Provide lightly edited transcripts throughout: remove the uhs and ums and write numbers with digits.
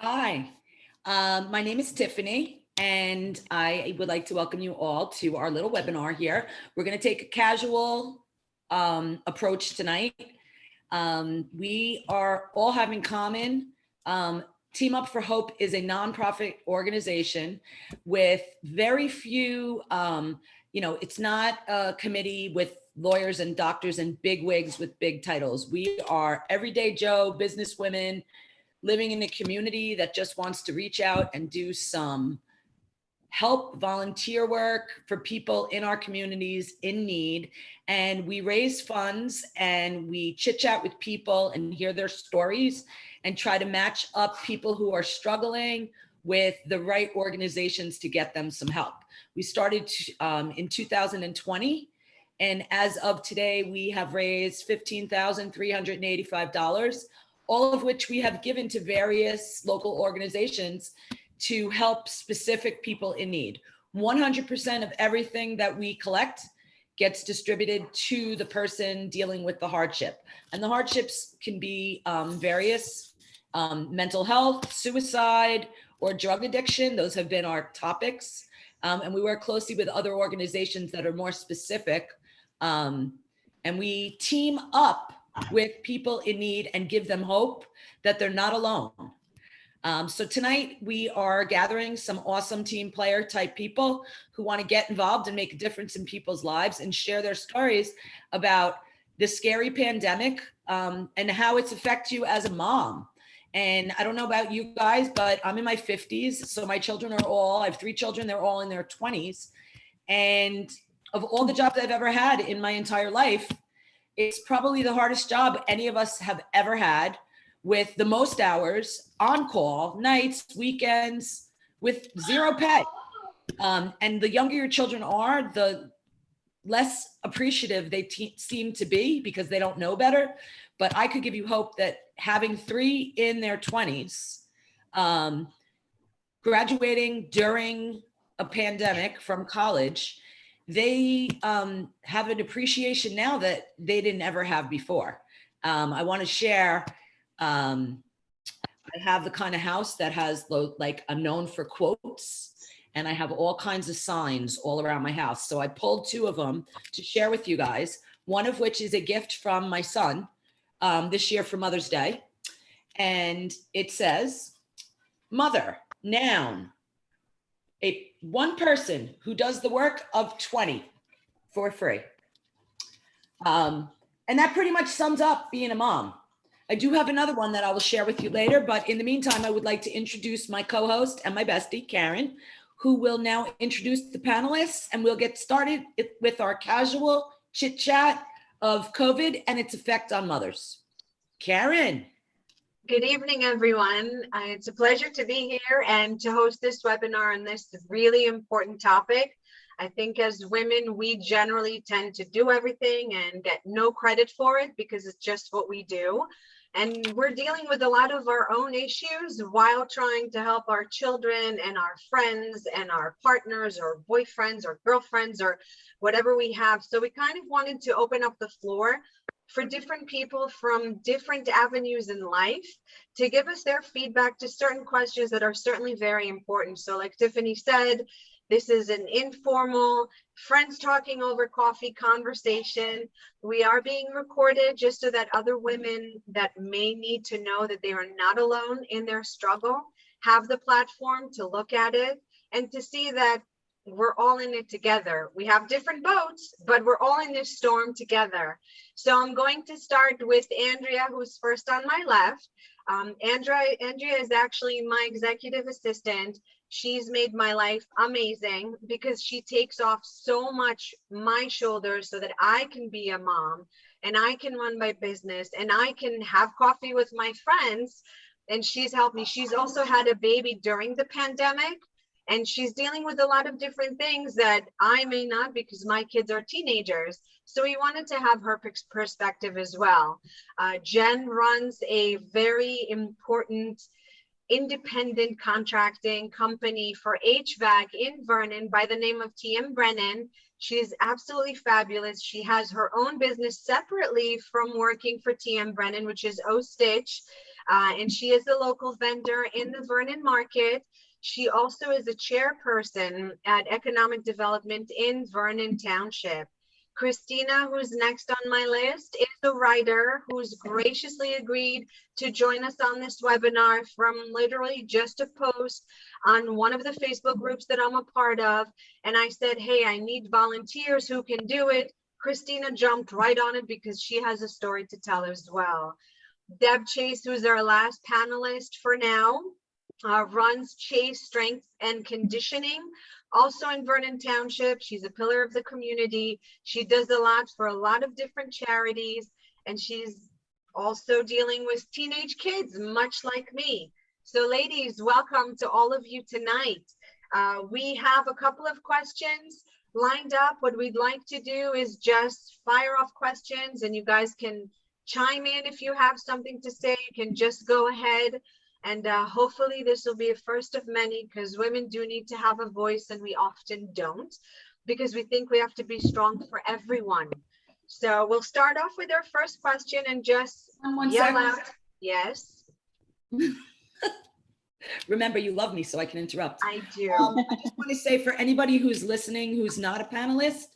Hi, my name is Tiffany, and I would like to welcome you all to our little webinar here. We're going to take a casual approach tonight. We are all have in common. Team Up for Hope is a nonprofit organization with very few, it's not a committee with lawyers and doctors and big wigs with big titles. We are everyday Joe business women living in a community that just wants to reach out and do some help volunteer work for people in our communities in need. And we raise funds and we chit chat with people and hear their stories and try to match up people who are struggling with the right organizations to get them some help. We started in 2020. And as of today, we have raised $15,385, all of which we have given to various local organizations to help specific people in need. 100% of everything that we collect gets distributed to the person dealing with the hardship. And the hardships can be various, mental health, suicide, or drug addiction. Those have been our topics. And we work closely with other organizations that are more specific. And we team up with people in need and give them hope that they're not alone. So tonight we are gathering some awesome team player type people who want to get involved and make a difference in people's lives and share their stories about the scary pandemic and how it's affected you as a mom. And I don't know about you guys, but I'm in my 50s. So my children I have 3 children, they're all in their 20s. And of all the jobs I've ever had in my entire life, it's probably the hardest job any of us have ever had, with the most hours on call, nights, weekends, with 0 pay. And the younger your children are, the less appreciative they seem to be because they don't know better. But I could give you hope that having 3 in their 20s, graduating during a pandemic from college, they have an appreciation now that they didn't ever have before. I want to share, I have the kind of house that has, like, I'm known for quotes, and I have all kinds of signs all around my house. So I pulled 2 of them to share with you guys, one of which is a gift from my son this year for Mother's Day. And it says, mother, noun, one person who does the work of 20 for free. And that pretty much sums up being a mom. I do have another one that I will share with you later, but in the meantime, I would like to introduce my co-host and my bestie, Karen, who will now introduce the panelists, and we'll get started with our casual chit chat of COVID and its effect on mothers. Karen. Good evening, everyone. It's a pleasure to be here and to host this webinar on this really important topic. I think as women, we generally tend to do everything and get no credit for it because it's just what we do. And we're dealing with a lot of our own issues while trying to help our children and our friends and our partners or boyfriends or girlfriends or whatever we have. So we kind of wanted to open up the floor for different people from different avenues in life to give us their feedback to certain questions that are certainly very important. So like Tiffany said, this is an informal, friends talking over coffee conversation. We are being recorded just so that other women that may need to know that they are not alone in their struggle have the platform to look at it and to see that we're all in it together. We have different boats, but we're all in this storm together. So I'm going to start with Andrea, who's first on my left. Andrea is actually my executive assistant. She's made my life amazing because she takes off so much my shoulders so that I can be a mom and I can run my business and I can have coffee with my friends. And she's helped me. She's also had a baby during the pandemic. And she's dealing with a lot of different things that I may not because my kids are teenagers. So we wanted to have her perspective as well. Jen runs a very important independent contracting company for HVAC in Vernon by the name of TM Brennan. She is absolutely fabulous. She has her own business separately from working for TM Brennan, which is O Stitch. And she is a local vendor in the Vernon market. She also is a chairperson at Economic Development in Vernon Township. Christina, who's next on my list, is a writer who's graciously agreed to join us on this webinar from literally just a post on one of the Facebook groups that I'm a part of. And I said, hey, I need volunteers who can do it. Christina jumped right on it because she has a story to tell as well. Deb Chase, who's our last panelist for now, runs Chase Strength and Conditioning, also in Vernon Township. She's a pillar of the community. She does a lot for a lot of different charities, and she's also dealing with teenage kids, much like me. So ladies, welcome to all of you tonight. We have a couple of questions lined up. What we'd like to do is just fire off questions, and you guys can chime in if you have something to say. You can just go ahead. And hopefully this will be a first of many, because women do need to have a voice and we often don't, because we think we have to be strong for everyone. So we'll start off with our first question and just yell out. Yes. Remember, you love me, so I can interrupt. I do. I just want to say, for anybody who's listening, who's not a panelist,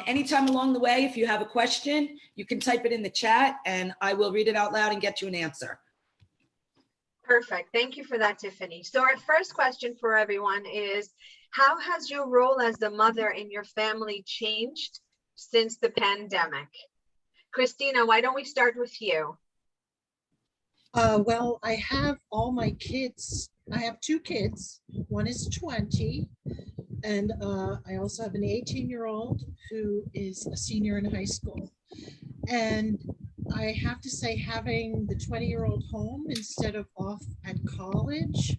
anytime along the way, if you have a question, you can type it in the chat and I will read it out loud and get you an answer. Perfect. Thank you for that, Tiffany. So our first question for everyone is, how has your role as a mother in your family changed since the pandemic? Christina, why don't we start with you? Well, I have all my kids. I have two kids. One is 20, and I also have an 18-year-old who is a senior in high school. And I have to say, having the 20-year-old home instead of off at college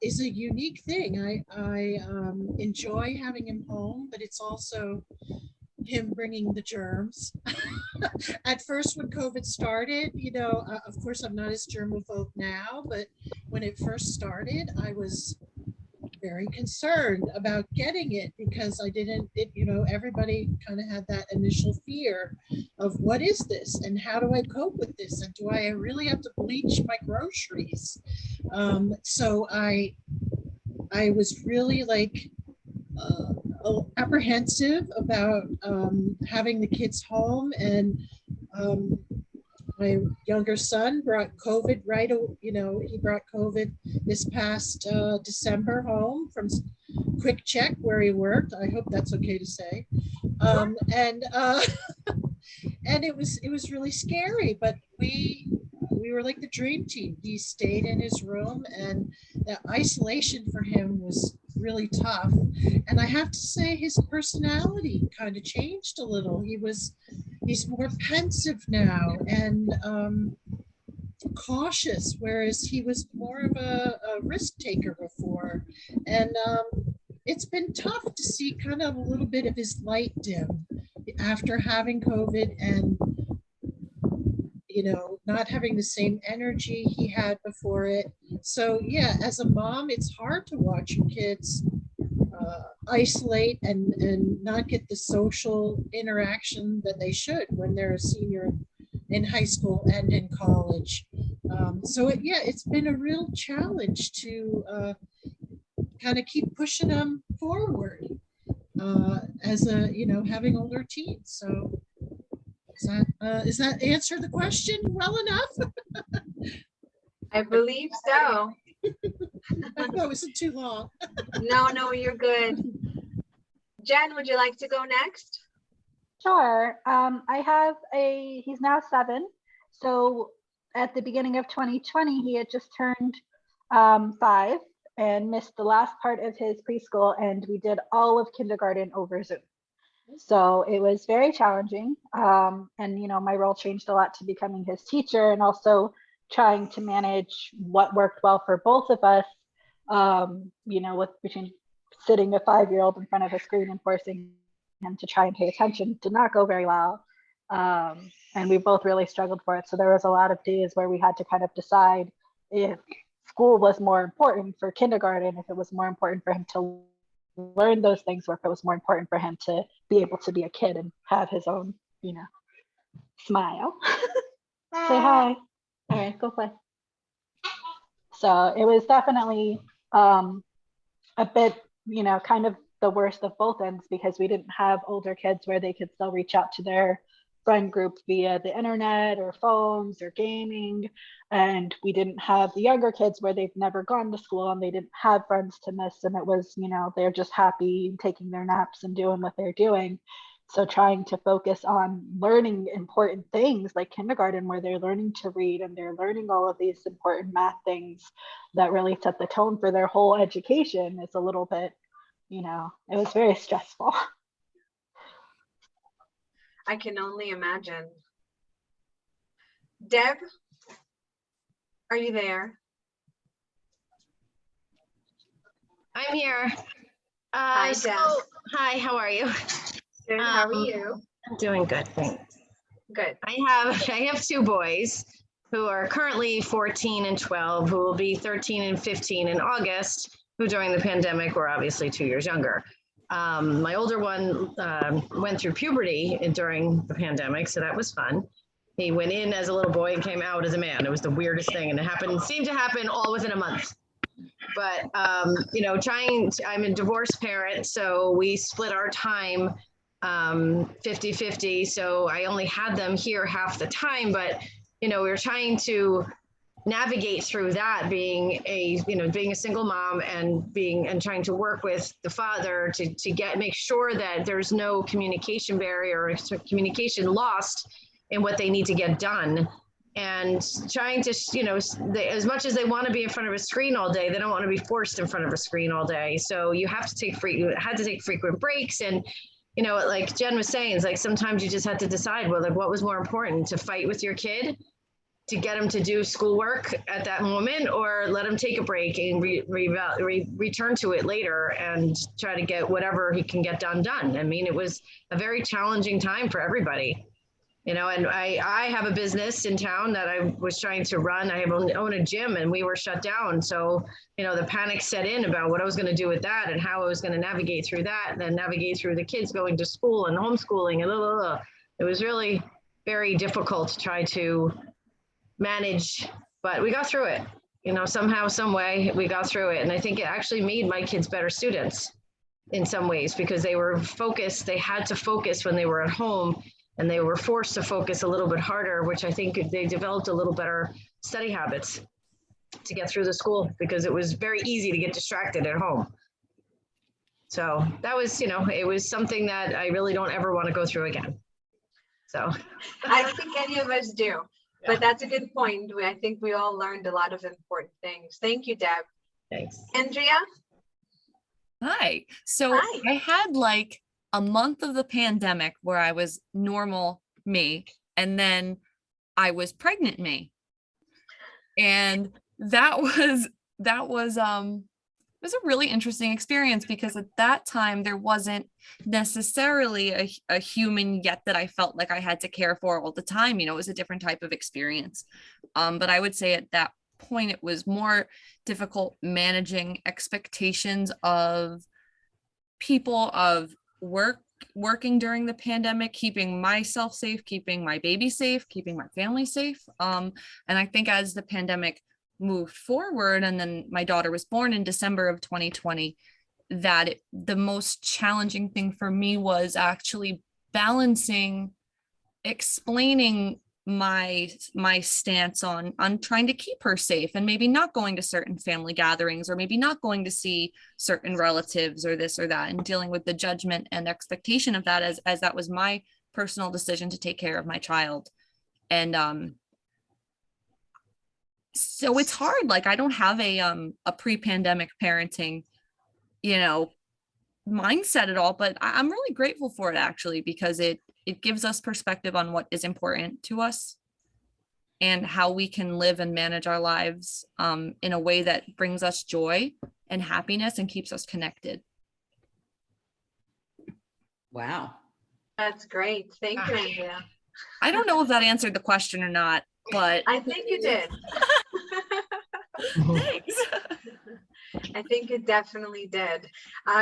is a unique thing. I enjoy having him home, but it's also him bringing the germs. At first, when COVID started, you know, of course, I'm not as germophobe now, but when it first started, I was very concerned about getting it because I didn't, you know, everybody kind of had that initial fear of what is this and how do I cope with this and do I really have to bleach my groceries? So I was really like apprehensive about having the kids home, and my younger son brought COVID he brought COVID this past December home from Quick Check where he worked. I hope that's okay to say. And it was really scary, but we were like the dream team. He stayed in his room, and the isolation for him was really tough. And I have to say his personality kind of changed a little. He's more pensive now and cautious, whereas he was more of a risk taker before. And it's been tough to see kind of a little bit of his light dim after having COVID and, you know, not having the same energy he had before it. So yeah, as a mom, it's hard to watch your kids isolate and not get the social interaction that they should when they're a senior in high school and in college. So it's been a real challenge to kind of keep pushing them forward as a, you know, having older teens. So is that answer the question well enough? I believe so. I hope it wasn't too long. No, you're good. Jen, would you like to go next? Sure. He's now 7. So at the beginning of 2020, he had just turned 5 and missed the last part of his preschool, and we did all of kindergarten over Zoom. So it was very challenging. And, you know, my role changed a lot to becoming his teacher and also trying to manage what worked well for both of us, you know, between sitting a 5-year-old in front of a screen and forcing him to try and pay attention did not go very well. And we both really struggled for it. So there was a lot of days where we had to kind of decide if school was more important for kindergarten, if it was more important for him to learn those things, or if it was more important for him to be able to be a kid and have his own, you know, smile. Say hi. All right, go play. So it was definitely a bit, you know, kind of the worst of both ends, because we didn't have older kids where they could still reach out to their friend group via the internet or phones or gaming. And we didn't have the younger kids where they've never gone to school and they didn't have friends to miss. And it was, you know, they're just happy taking their naps and doing what they're doing. So trying to focus on learning important things like kindergarten, where they're learning to read and they're learning all of these important math things that really set the tone for their whole education, is a little bit, you know, it was very stressful. I can only imagine. Deb, are you there? I'm here. Hi, Deb. Hi, how are you? Good. How are you? I'm doing good, thanks. Good. I have two boys who are currently 14 and 12, who will be 13 and 15 in August, who during the pandemic were obviously 2 years younger. My older one went through puberty during the pandemic, so that was fun. He went in as a little boy and came out as a man. It was the weirdest thing, and it seemed to happen all within a month. But, you know, I'm a divorced parent, so we split our time 50-50. So I only had them here half the time, but, you know, we were trying to navigate through that, being a single mom and trying to work with the father to make sure that there's no communication barrier or communication lost in what they need to get done. And trying to, you know, as much as they want to be in front of a screen all day, they don't want to be forced in front of a screen all day. So you have to take frequent breaks. And, you know, like Jen was saying, it's like sometimes you just have to decide, well, like what was more important, to fight with your kid, to get them to do schoolwork at that moment, or let him take a break and return to it later and try to get whatever he can get done. I mean, it was a very challenging time for everybody. You know, and I have a business in town that I was trying to run. I own a gym, and we were shut down. So, you know, the panic set in about what I was going to do with that and how I was going to navigate through that, and then navigate through the kids going to school and homeschooling and blah, blah, blah. It was really very difficult to try to manage, but we got through it. You know, somehow, some way we got through it. And I think it actually made my kids better students in some ways, because they were focused. They had to focus when they were at home, and they were forced to focus a little bit harder, which I think they developed a little better study habits to get through the school, because it was very easy to get distracted at home. So that was, you know, it was something that I really don't ever want to go through again. So I don't think any of us do, but that's a good point. I think we all learned a lot of important things. Thank you, Deb. thanks. Andrea? Hi. So Hi. I had like a month of the pandemic where I was normal me, and then I was pregnant me. And that was a really interesting experience, because at that time there wasn't necessarily a human yet that I felt like I had to care for all the time. You know, it was a different type of experience. But I would say at that point it was more difficult managing expectations of people, of working during the pandemic, keeping myself safe, keeping my baby safe, keeping my family safe. And I think as the pandemic moved forward, and then my daughter was born in December of 2020, that the most challenging thing for me was actually balancing, explaining my stance on trying to keep her safe, and maybe not going to certain family gatherings, or maybe not going to see certain relatives or this or that, and dealing with the judgment and expectation of that as that was my personal decision to take care of my child. And so it's hard. Like, I don't have a pre-pandemic parenting, you know, mindset at all, but I'm really grateful for it, actually, because it gives us perspective on what is important to us and how we can live and manage our lives in a way that brings us joy and happiness and keeps us connected. Wow. That's great. Thank you, Andrea. I don't know if that answered the question or not, but I think you did. thanks. I think it definitely did.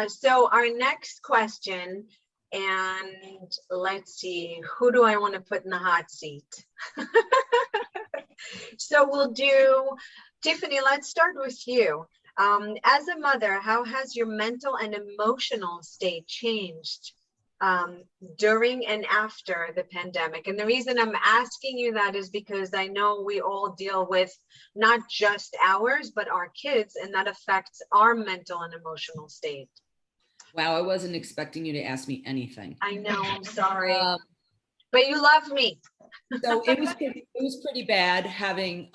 So our next question, and let's see, who do I want to put in the hot seat? So we'll do, Tiffany, let's start with you. As a mother, how has your mental and emotional state changed during and after the pandemic? And the reason I'm asking you that is because I know we all deal with not just ours, but our kids, and that affects our mental and emotional state. Wow, I wasn't expecting you to ask me anything. I know, I'm sorry, but you love me. So it was pretty bad having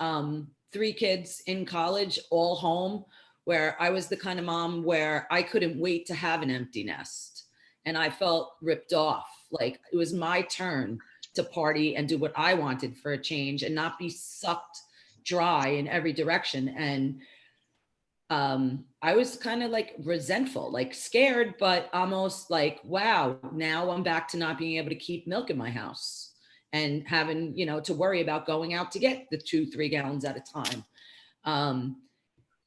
3 kids in college, all home, where I was the kind of mom where I couldn't wait to have an empty nest. And I felt ripped off. Like it was my turn to party and do what I wanted for a change and not be sucked dry in every direction. And I was kind of like resentful, like scared, but almost like, wow, now I'm back to not being able to keep milk in my house and having, to worry about going out to get the 2-3 gallons at a time.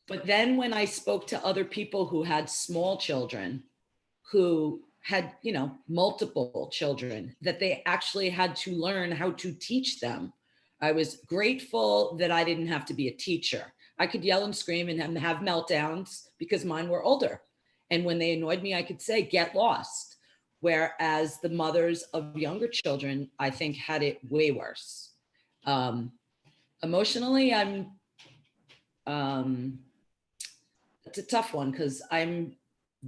But then when I spoke to other people who had small children, who had, multiple children, that they actually had to learn how to teach them, I was grateful that I didn't have to be a teacher. I could yell and scream and have meltdowns because mine were older. And when they annoyed me, I could say, get lost. Whereas the mothers of younger children, I think, had it way worse. Emotionally, it's a tough one because I'm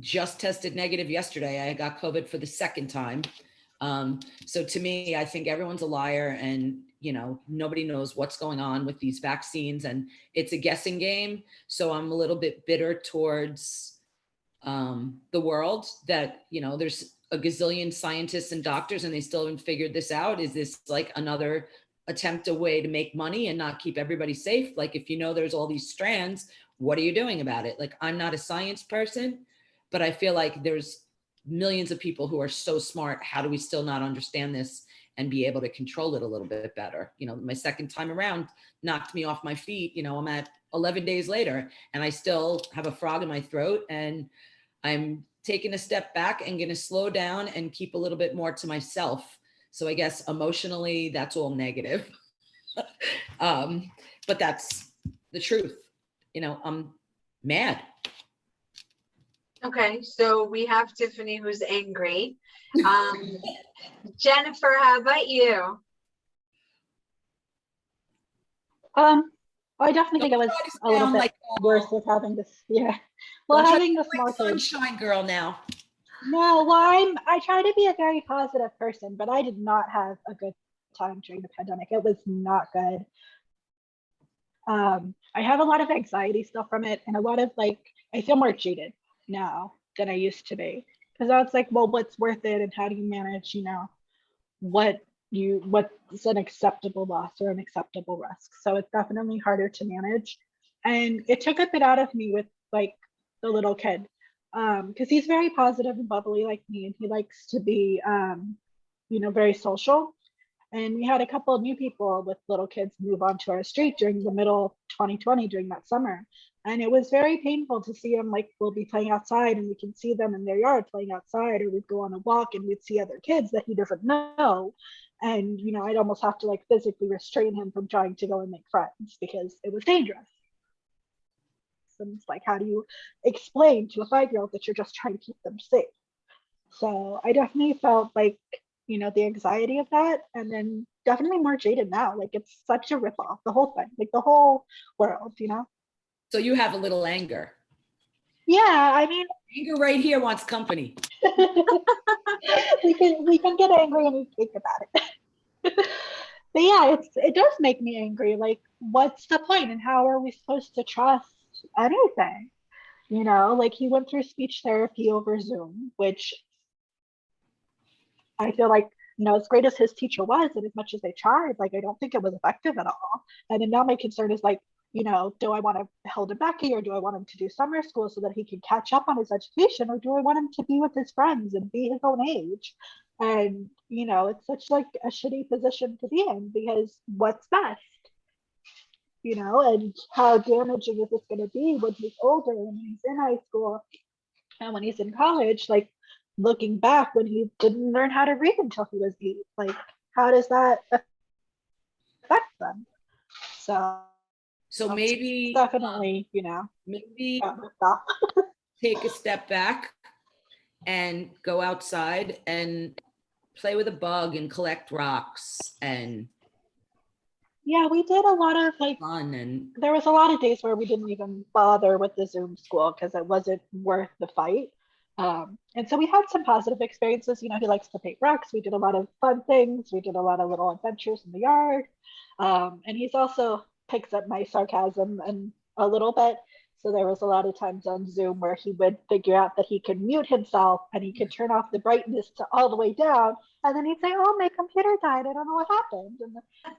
just tested negative yesterday. I got COVID for the 2nd time. So to me, I think everyone's a liar and, nobody knows what's going on with these vaccines and it's a guessing game. So I'm a little bit bitter towards the world that, there's a gazillion scientists and doctors and they still haven't figured this out. Is this like another attempt, a way to make money and not keep everybody safe? Like, if there's all these strands, what are you doing about it? Like, I'm not a science person, but I feel like there's millions of people who are so smart. How do we still not understand this and be able to control it a little bit better? My 2nd time around knocked me off my feet. I'm at 11 days later and I still have a frog in my throat, and I'm taking a step back and going to slow down and keep a little bit more to myself. So I guess emotionally, that's all negative. But that's the truth. I'm mad. Okay, so we have Tiffany who's angry. Jennifer, how about you? I definitely think it was a little bit worse with having this. Yeah, well, having the small kids. Sunshine girl now. No, well, I try to be a very positive person, but I did not have a good time during the pandemic. It was not good. I have a lot of anxiety still from it, and a lot of I feel more jaded now than I used to be, because I was like, well, what's worth it, and how do you manage, what's an acceptable loss or an acceptable risk. So it's definitely harder to manage, and it took a bit out of me with the little kid, because he's very positive and bubbly like me, and he likes to be very social. And we had a couple of new people with little kids move onto our street during the middle of 2020 during that summer. And it was very painful to see them, we'll be playing outside and we can see them in their yard playing outside, or we'd go on a walk and we'd see other kids that he doesn't know. And, I'd almost have to physically restrain him from trying to go and make friends because it was dangerous. And it's how do you explain to a 5-year-old that you're just trying to keep them safe? So I definitely felt the anxiety of that, and then definitely more jaded now. It's such a ripoff, the whole thing, the whole world, So you have a little anger. Yeah, I mean, anger right here wants company. we can get angry and we think about it. But yeah, it does make me angry. What's the point, and how are we supposed to trust anything? He went through speech therapy over Zoom, which I feel as great as his teacher was, and as much as they tried, I don't think it was effective at all. And then now my concern is do I want to hold him back here, or do I want him to do summer school so that he can catch up on his education, or do I want him to be with his friends and be his own age? And it's such a shitty position to be in, because what's best? you know, and how damaging is this going to be when he's older and when he's in high school and when he's in college, like looking back when he didn't learn how to read until he was 8, like how does that affect them? So maybe definitely, you know, maybe got my stuff. take a step back and go outside and play with a bug and collect rocks and Yeah, we did a lot of like, fun. And there was a lot of days where we didn't even bother with the Zoom school because it wasn't worth the fight. And so we had some positive experiences. You know, he likes to paint rocks. We did a lot of fun things. We did a lot of little adventures in the yard. And he's also picks up my sarcasm and a little bit. So there was a lot of times on Zoom where he would figure out that he could mute himself and he could turn off the brightness to all the way down. And then he'd say, "Oh, my computer died. I don't know what happened." And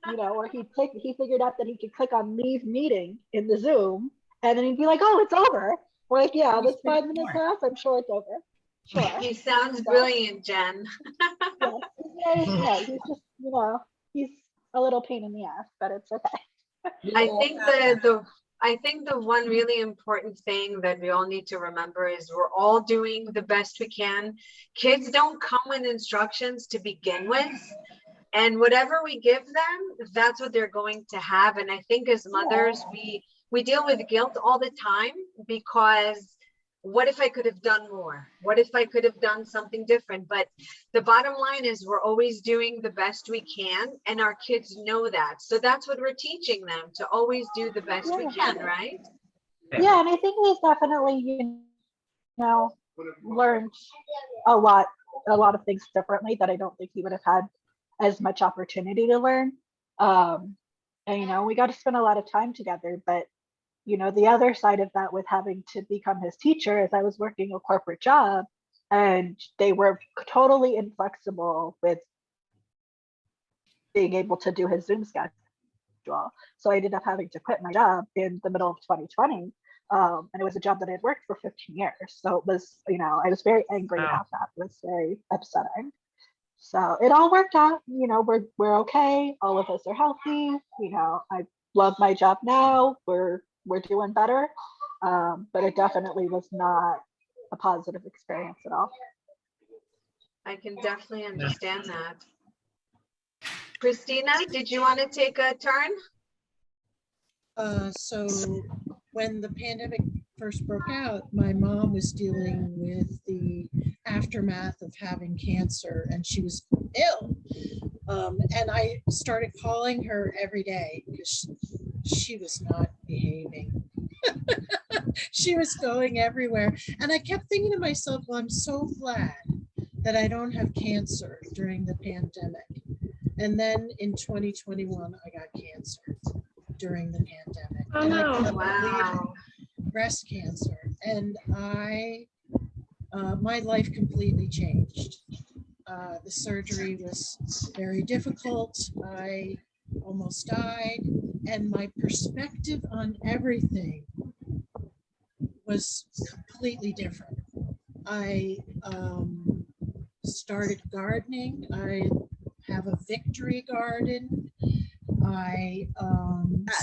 you know, or he figured out that he could click on leave meeting in the Zoom, and then he'd be like, "Oh, it's over." We're like, "Yeah, this 5 minutes left. I'm sure it's over." Sure. He sounds brilliant, Jen. Yes, he's very smart. He's just, you know, he's a little pain in the ass, but it's okay. I think the one really important thing that we all need to remember is we're all doing the best we can. Kids don't come with instructions to begin with. And whatever we give them, that's what they're going to have. And I think as mothers, we deal with guilt all the time because what if I could have done more? What if I could have done something different? But the bottom line is we're always doing the best we can, and our kids know that. So that's what we're teaching them, to always do the best we can, right? Yeah, and I think he's definitely, you know, learned a lot of things differently that I don't think he would have had as much opportunity to learn. And you know, we got to spend a lot of time together, but you know, the other side of that with having to become his teacher is I was working a corporate job and they were totally inflexible with being able to do his Zoom schedule. So I ended up having to quit my job in the middle of 2020. And it was a job that I had worked for 15 years. So it was, you know, I was very angry about that. It was very upsetting. So it all worked out. You know, we're okay. All of us are healthy. You know, I love my job now. We're doing better. But it definitely was not a positive experience at all. I can definitely understand that. Christina, did you want to take a turn? So when the pandemic first broke out, my mom was dealing with the aftermath of having cancer and she was ill. And I started calling her every day because she was not behaving. She was going everywhere. And I kept thinking to myself, well, I'm so glad that I don't have cancer during the pandemic. And then in 2021, I got cancer during the pandemic. Oh, and no. I couldn't Wow. believe breast cancer. And my life completely changed. The surgery was very difficult. I almost died. And my perspective on everything was completely different. I started gardening. I have a victory garden. I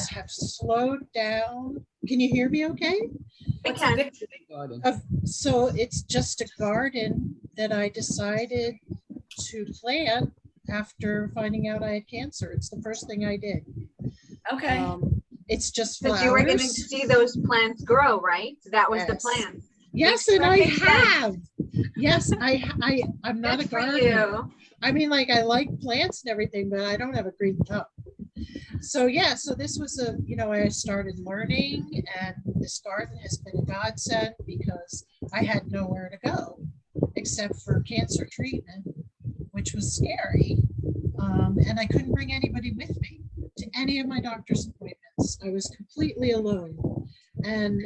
have slowed down. Can you hear me okay? what's a victory garden? So it's just a garden that I decided to plant after finding out I had cancer. It's the first thing I did. Okay. It's just Because flowers. you were going to see those plants grow, right? That was the plan. Yes, Makes and I perfect sense. have. Yes, I'm not Good a for gardener. you. I mean, like I like plants and everything, but I don't have a green thumb. So yeah, so this was I started learning, and this garden has been a godsend because I had nowhere to go except for cancer treatment, which was scary. And I couldn't bring anybody with me to any of my doctor's appointments. I was completely alone. And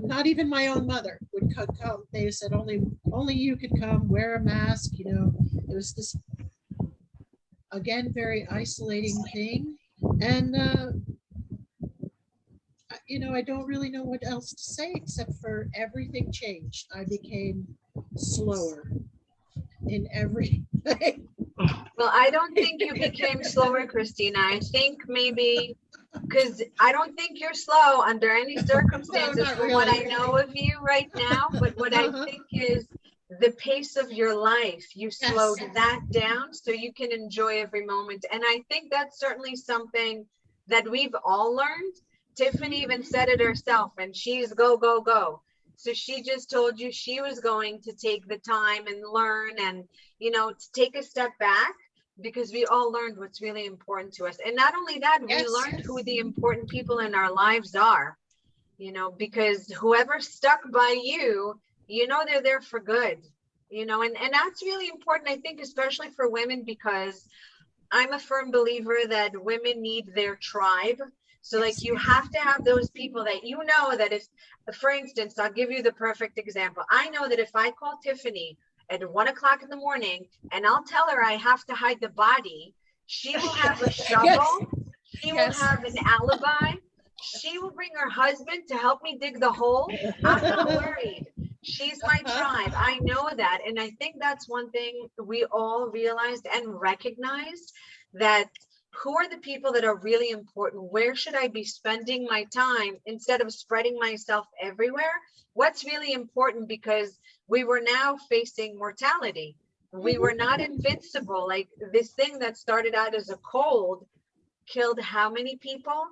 not even my own mother would come. They said only you could come, wear a mask. You know, it was this, again, very isolating thing. And, I don't really know what else to say except for everything changed. I became slower in everything. Well, I don't think you became slower, Christina. I think maybe because I don't think you're slow under any circumstances not from what I really. know of you right now. But what I Uh-huh. think is the pace of your life, you slowed Yes. that down so you can enjoy every moment. And I think that's certainly something that we've all learned. Tiffany even said it herself, and she's go, go, go. So she just told you she was going to take the time and learn and, to take a step back, because we all learned what's really important to us. And not only that, we Yes. learned who the important people in our lives are, because whoever stuck by you, they're there for good, and that's really important, I think, especially for women, because I'm a firm believer that women need their tribe. So like you have to have those people that that if, for instance, I'll give you the perfect example. I know that if I call Tiffany at 1 o'clock in the morning and I'll tell her I have to hide the body, she will have a shovel, she will Yes. have an alibi, she will bring her husband to help me dig the hole. I'm not worried. She's my tribe. I know that. And I think that's one thing we all realized and recognized, that who are the people that are really important? Where should I be spending my time instead of spreading myself everywhere? What's really important? Because we were now facing mortality. We were not invincible. Like this thing that started out as a cold killed how many people?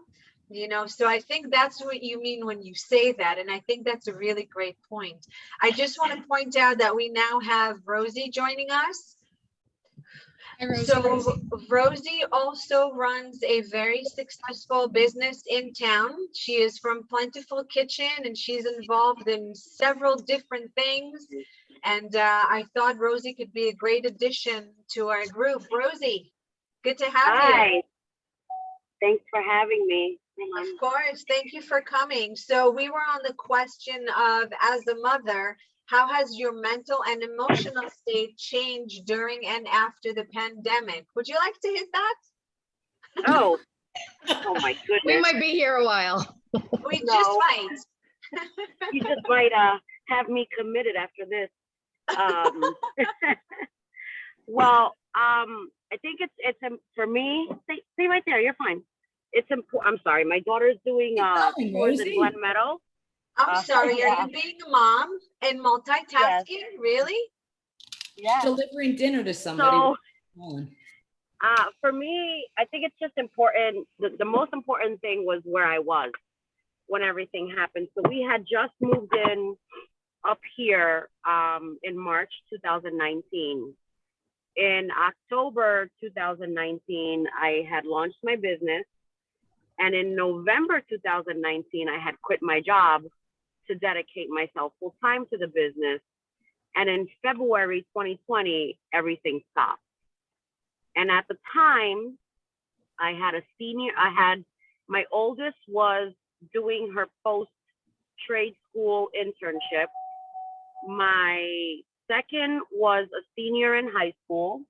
So I think that's what you mean when you say that. And I think that's a really great point. I just want to point out that we now have Rosie joining us. Hi, Rosie. So Rosie also runs a very successful business in town. She is from Plentiful Kitchen and she's involved in several different things. And I thought Rosie could be a great addition to our group. Rosie, good to have you. Hi. Thanks for having me. Of course. Thank you for coming. So we were on the question of, as a mother, how has your mental and emotional state changed during and after the pandemic? Would you like to hit that? Oh my We goodness. might be here a while. We No. just might. You just might have me committed after this. Well, I think it's for me. Stay right there. You're fine. It's important. I'm sorry. My daughter's doing going, tours in Rosie. Glen Meadow. I'm sorry. yeah. Are you being a mom and multitasking? Really? Yeah. Delivering dinner to somebody. So, Oh. for me, I think it's just important. The most important thing was where I was when everything happened. So we had just moved in up here in March 2019. In October 2019, I had launched my business. And in November 2019, I had quit my job to dedicate myself full time to the business. And in February 2020, everything stopped. And at the time, I had my oldest was doing her post-trade school internship. My second was a senior in high school.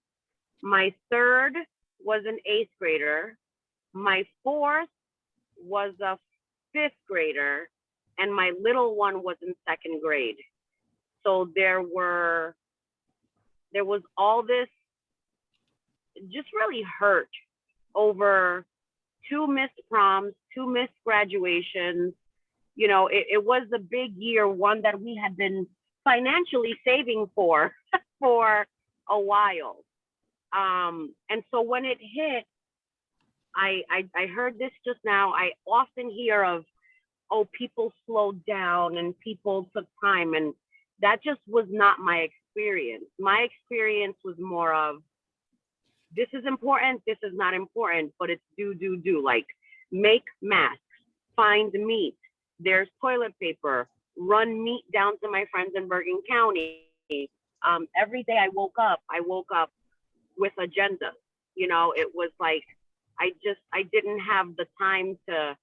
My third was an 8th grader. My fourth was a 5th grader. And my little one was in 2nd grade. So there was all this just really hurt over 2 missed proms, 2 missed graduations. It was a big year, one that we had been financially saving for a while. And so when it hit, I heard this just now. I often hear of, people slowed down and people took time, and that just was not my experience. My experience was more of, this is important, this is not important, but it's do. Like, make masks, find meat, there's toilet paper, run meat down to my friends in Bergen County. Every day I woke up with agenda. It was like, I didn't have the time to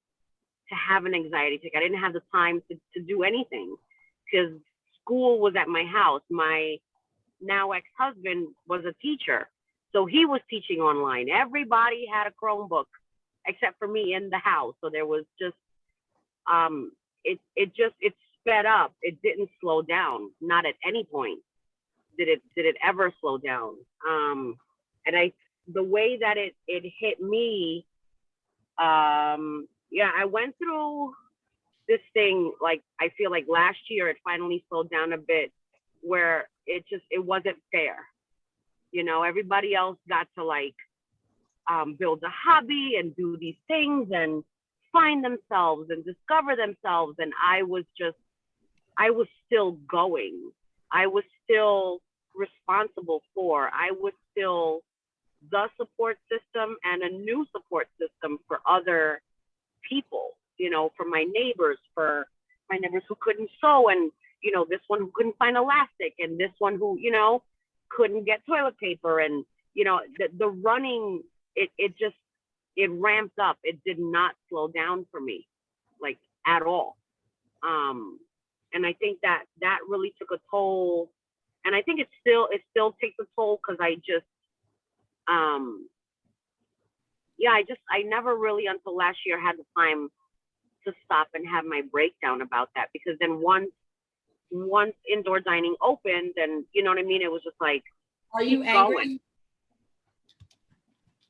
have an anxiety attack. I didn't have the time to do anything because school was at my house. My now ex-husband was a teacher, so he was teaching online. Everybody had a Chromebook except for me in the house. So there was just, it sped up. It didn't slow down. Not at any point did it ever slow down. And the way that it hit me Yeah, I went through this thing, like, I feel like last year it finally slowed down a bit, where it wasn't fair. You know, everybody else got to like build a hobby and do these things and find themselves and discover themselves. And I was still going. I was still responsible for. I was still the support system and a new support system for other people, you know, for my neighbors who couldn't sew, and, you know, this one who couldn't find elastic, and this one who, you know, couldn't get toilet paper. And, you know, the running, it ramped up. It did not slow down for me, like, at all. And I think that really took a toll, and I think it still takes a toll, because I never really until last year had the time to stop and have my breakdown about that, because then once indoor dining opened, and, you know what I mean, it was just like, Are you angry?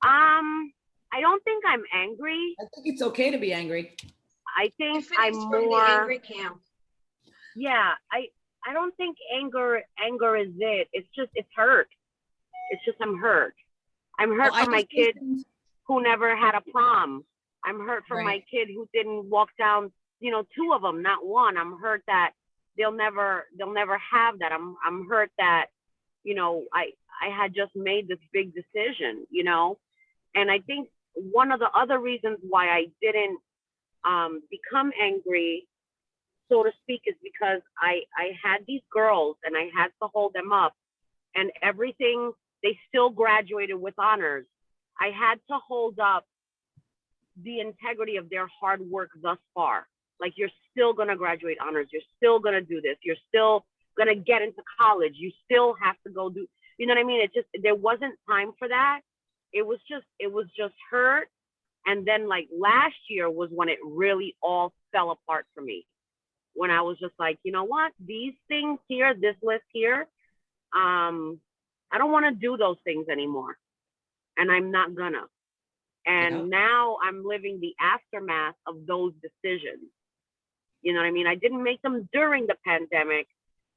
I don't think I'm angry. I think it's okay to be angry. I think Tiffany's I'm from more the angry camp. Yeah, I don't think anger is it. It's hurt. It's just I'm hurt. I'm hurt Well, for my kid who never had a prom. I'm hurt for my Right. kid who didn't walk down, you know, 2 of them, not one. I'm hurt that they'll never have that. I'm hurt that, you know, I had just made this big decision, you know. And I think one of the other reasons why I didn't become angry, so to speak, is because I had these girls and I had to hold them up, and everything, they still graduated with honors. I had to hold up the integrity of their hard work thus far. Like, you're still gonna graduate honors. You're still gonna do this. You're still gonna get into college. You still have to go do, you know what I mean? There wasn't time for that. It was just hurt. And then, like, last year was when it really all fell apart for me. When I was just like, you know what, these things here, this list here, I don't want to do those things anymore. And I'm not gonna. And now I'm living the aftermath of those decisions. You know what I mean? I didn't make them during the pandemic.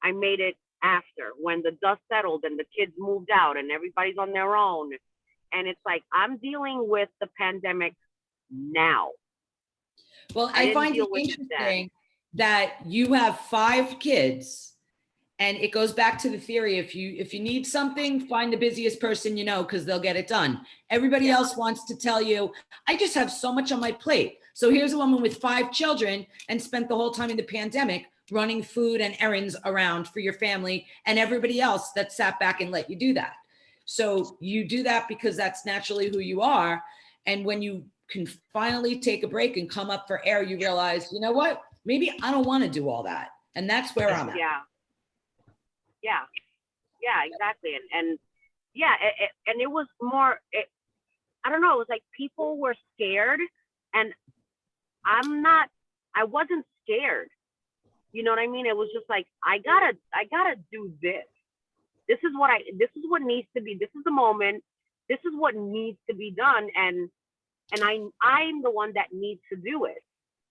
I made it after, when the dust settled and the kids moved out and everybody's on their own. And it's like, I'm dealing with the pandemic now. Well, I find it interesting that you have 5 kids, and it goes back to the theory, if you need something, find the busiest person you know, because they'll get it done. Everybody else wants to tell you, I just have so much on my plate. So here's a woman with 5 children and spent the whole time in the pandemic running food and errands around for your family, and everybody else that sat back and let you do that. So you do that because that's naturally who you are. And when you can finally take a break and come up for air, you realize, you know what, maybe I don't want to do all that. And that's where I'm at. Yeah, exactly. And yeah, and it was more, I don't know, it was like people were scared, and I wasn't scared. You know what I mean? It was just like, I gotta do this. This is what needs to be. This is the moment. This is what needs to be done. And I'm the one that needs to do it,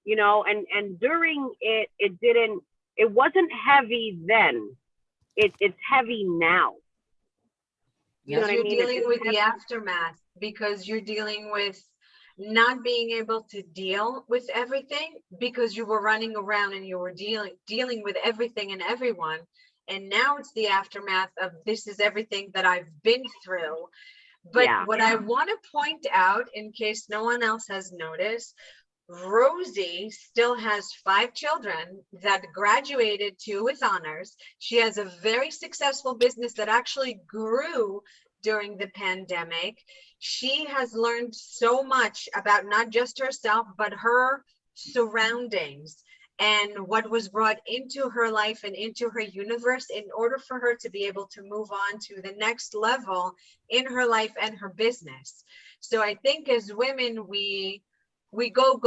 you know, and during it wasn't heavy then. It's heavy now. You know what I mean? You're dealing with the aftermath, because you're dealing with not being able to deal with everything, because you were running around and you were dealing with everything and everyone. And now it's the aftermath of, this is everything that I've been through. But what I want to point out, in case no one else has noticed, Rosie still has 5 children that graduated, 2 with honors. She has a very successful business that actually grew during the pandemic. She has learned so much about not just herself, but her surroundings and what was brought into her life and into her universe, in order for her to be able to move on to the next level in her life and her business. So I think as women, we go,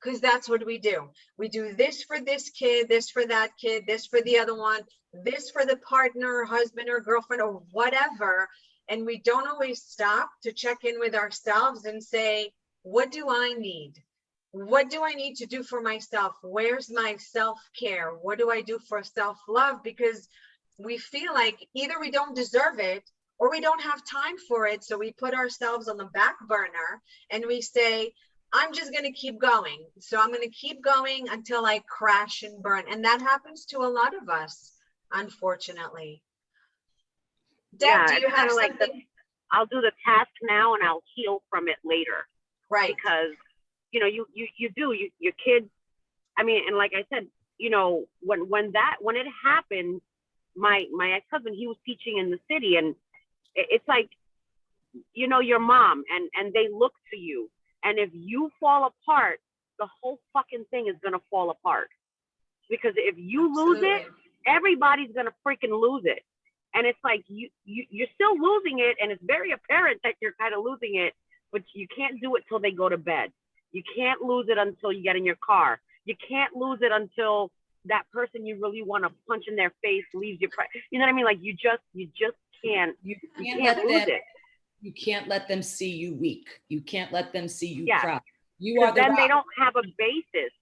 because that's what we do. We do this for this kid, this for that kid, this for the other one, this for the partner, husband or girlfriend or whatever. And we don't always stop to check in with ourselves and say, what do I need? What do I need to do for myself? Where's my self-care? What do I do for self-love? Because we feel like either we don't deserve it or we don't have time for it. So we put ourselves on the back burner and we say, I'm just going to keep going. So I'm going to keep going until I crash and burn. And that happens to a lot of us, unfortunately. Deb, Yeah, do you it's have kinda like something? I'll do the task now and I'll heal from it later. Right. Because, you know, your kids, I mean, and like I said, you know, when it happened, my ex-husband, he was teaching in the city, and it's like, you know, your mom, and they look to you. And if you fall apart, the whole fucking thing is gonna fall apart. Because if you lose it, everybody's gonna freaking lose it. And it's like you're still losing it, and it's very apparent that you're kind of losing it, but you can't do it till they go to bed. You can't lose it until you get in your car. You can't lose it until that person you really want to punch in their face leaves you. You know what I mean? Like you just can't. You can't lose it. You can't let them see you weak. You can't let them see you Yeah. cry. You are the then rock. they don't have a basis.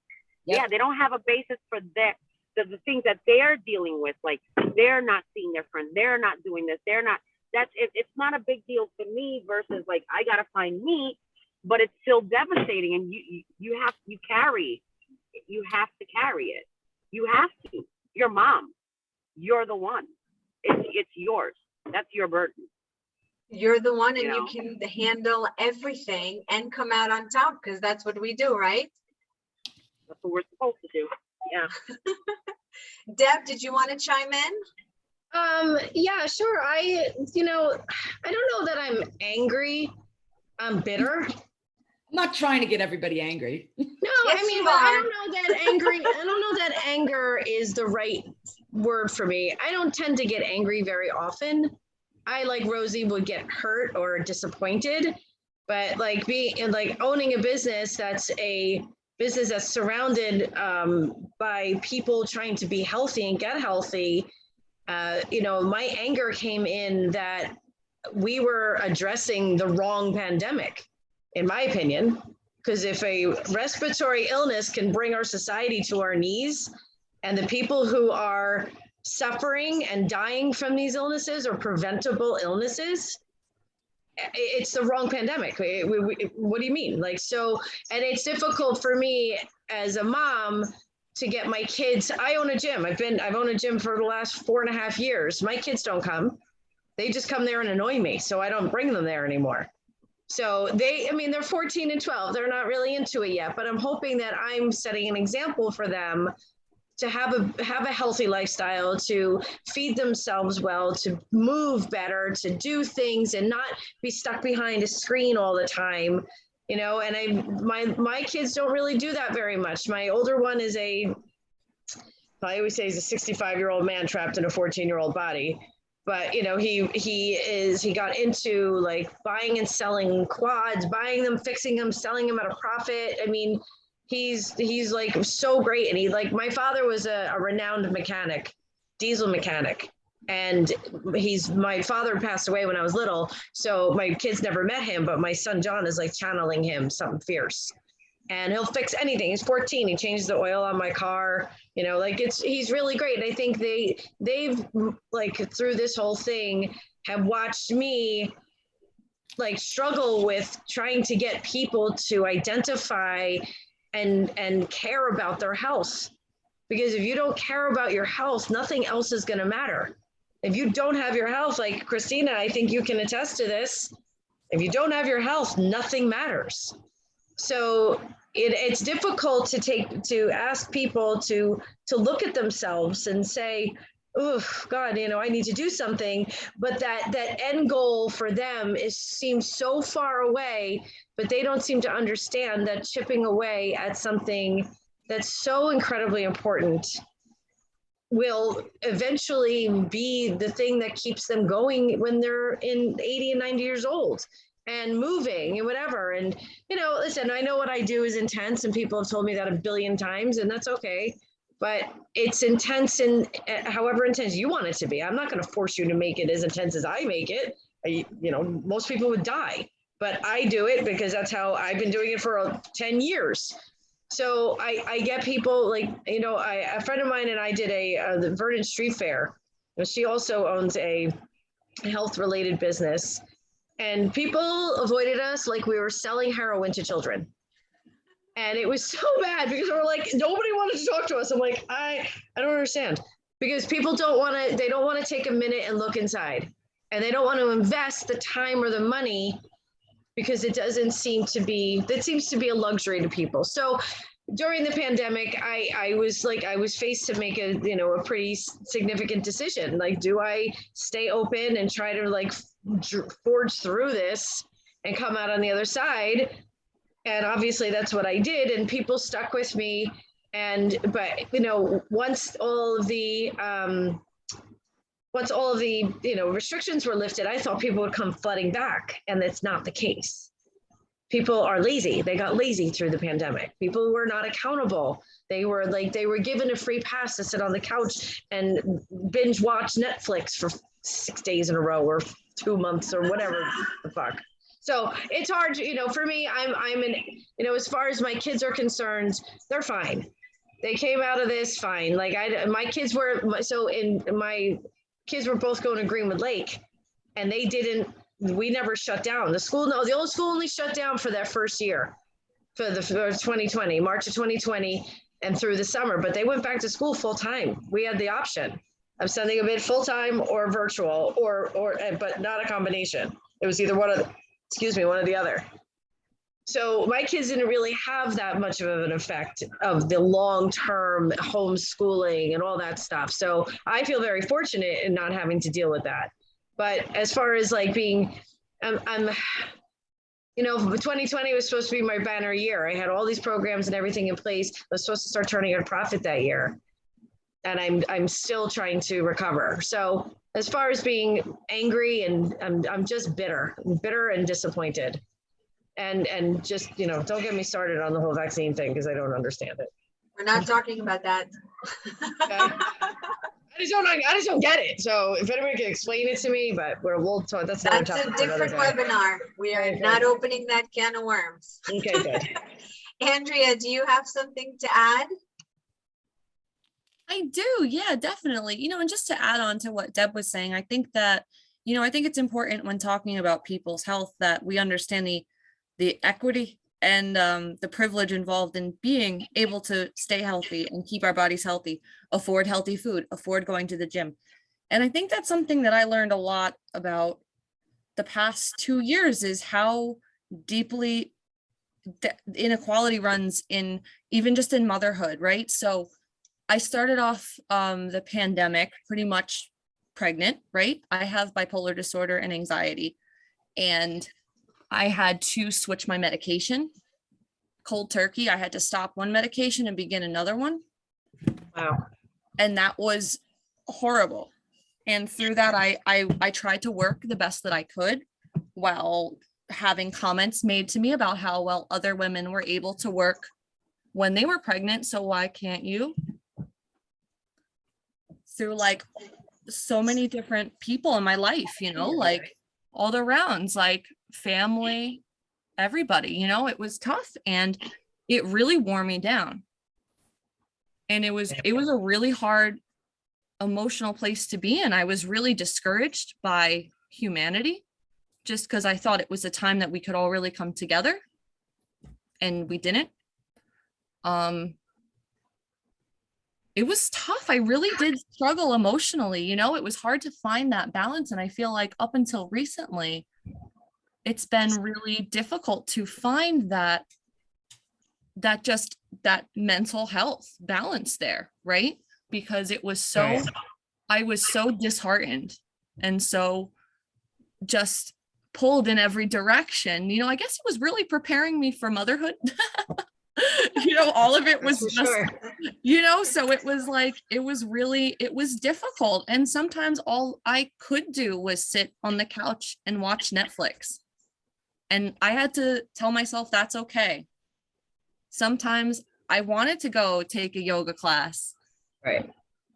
Yep. Yeah, they don't have a basis for that. The things that they're dealing with, like they're not seeing their friends, they're not doing this, they're not. That's it. It's not a big deal to me versus like I gotta find me, but it's still devastating, and you have to carry it. You have to. Your mom, you're the one. It's yours. That's your burden. You're the one, and You you know? can handle everything and come out on top, because that's what we do, right? That's what we're supposed to do. Yeah. Deb, did you want to chime in? Yeah, sure. I don't know that I'm angry. I'm bitter. I'm not trying to get everybody angry. No, Yes, I mean, you but I are. don't know that angry. I don't know that anger is the right word for me. I don't tend to get angry very often. I, like Rosie, would get hurt or disappointed, but like owning a business that's surrounded by people trying to be healthy and get healthy. My anger came in that we were addressing the wrong pandemic, in my opinion, because if a respiratory illness can bring our society to our knees, and the people who are suffering and dying from these illnesses or preventable illnesses, it's the wrong pandemic. What do you mean? Like, so, and it's difficult for me as a mom to get my kids. I own a gym. I've owned a gym for the last 4.5 years. My kids don't come. They just come there and annoy me. So I don't bring them there anymore. So they're 14 and 12. They're not really into it yet, but I'm hoping that I'm setting an example for them to have a healthy lifestyle, to feed themselves well, to move better, to do things and not be stuck behind a screen all the time, and my kids don't really do that very much. My older one is I always say he's a 65-year-old man trapped in a 14-year-old body. But, he got into like buying and selling quads, buying them, fixing them, selling them at a profit. I mean, he's like so great. And my father was a renowned mechanic, diesel mechanic. And my father passed away when I was little. So my kids never met him, but my son, John, is like channeling him, something fierce. And he'll fix anything. He's 14. He changes the oil on my car. He's really great. And I think they've like through this whole thing have watched me like struggle with trying to get people to identify and care about their health. Because if you don't care about your health, nothing else is going to matter. If you don't have your health, like Christina, I think you can attest to this. If you don't have your health, nothing matters. So it's difficult to ask people to look at themselves and say, oh God, I need to do something. But that end goal for them seems so far away, but they don't seem to understand that chipping away at something that's so incredibly important will eventually be the thing that keeps them going when they're in 80 and 90 years old. And moving and whatever. And, listen, I know what I do is intense, and people have told me that a billion times, and that's okay. But it's intense in however intense you want it to be. I'm not going to force you to make it as intense as I make it. Most people would die. but I do it because that's how I've been doing it for 10 years. So I get people like, you know, a friend of mine and I did the Vernon Street Fair. She also owns a health related business, and people avoided us like we were selling heroin to children. And it was so bad because we were like, nobody wanted to talk to us. I'm like, I don't understand, because people don't want to take a minute and look inside, and they don't want to invest the time or the money, because it seems to be a luxury to people. So during the pandemic, I was faced to make a pretty significant decision. Like, do I stay open and try to like forge through this and come out on the other side? And obviously that's what I did, and people stuck with me. But once all of the restrictions were lifted, I thought people would come flooding back, and that's not the case. People are lazy. They got lazy through the pandemic. People were not accountable. They were given a free pass to sit on the couch and binge watch Netflix for 6 days in a row or 2 months or whatever the fuck. So it's hard, for me, as far as my kids are concerned, they're fine. They came out of this fine. Like my kids were both going to Greenwood Lake, and we never shut down. The old school only shut down for that first year, for 2020, March of 2020 and through the summer, but they went back to school full time. We had the option of sending them in full time or virtual but not a combination. It was either one or the other. So my kids didn't really have that much of an effect of the long-term homeschooling and all that stuff. So I feel very fortunate in not having to deal with that. But as far as like being, 2020 was supposed to be my banner year. I had all these programs and everything in place. I was supposed to start turning a profit that year. And I'm still trying to recover. So as far as being angry, and I'm just bitter and disappointed. And just, don't get me started on the whole vaccine thing, because I don't understand it. We're not talking about that. Okay. I just don't get it. So if anyone can explain it to me, but we'll talk. That's a different webinar. We are not opening that can of worms. Okay, good. Andrea, do you have something to add? I do. Yeah, definitely. And just to add on to what Deb was saying, I think that, I think it's important when talking about people's health that we understand the equity and the privilege involved in being able to stay healthy and keep our bodies healthy, afford healthy food, afford going to the gym. And I think that's something that I learned a lot about the past 2 years, is how deeply inequality runs in even just in motherhood, right? So I started off the pandemic pretty much pregnant, right? I have bipolar disorder and anxiety, and I had to switch my medication. Cold turkey. I had to stop one medication and begin another one. Wow. And that was horrible. And through that, I tried to work the best that I could, while having comments made to me about how well other women were able to work when they were pregnant. So why can't you? Through like so many different people in my life, like all the rounds, like family, everybody, it was tough, and it really wore me down. And it was a really hard emotional place to be in. I was really discouraged by humanity, just because I thought it was a time that we could all really come together, and we didn't. It was tough. I really did struggle emotionally. It was hard to find that balance. And I feel like up until recently, it's been really difficult to find that mental health balance there, right? Because I was so disheartened and so just pulled in every direction. I guess it was really preparing me for motherhood. All of it was just, sure. So it was like, it was difficult. And sometimes all I could do was sit on the couch and watch Netflix. And I had to tell myself that's okay. Sometimes I wanted to go take a yoga class. Right.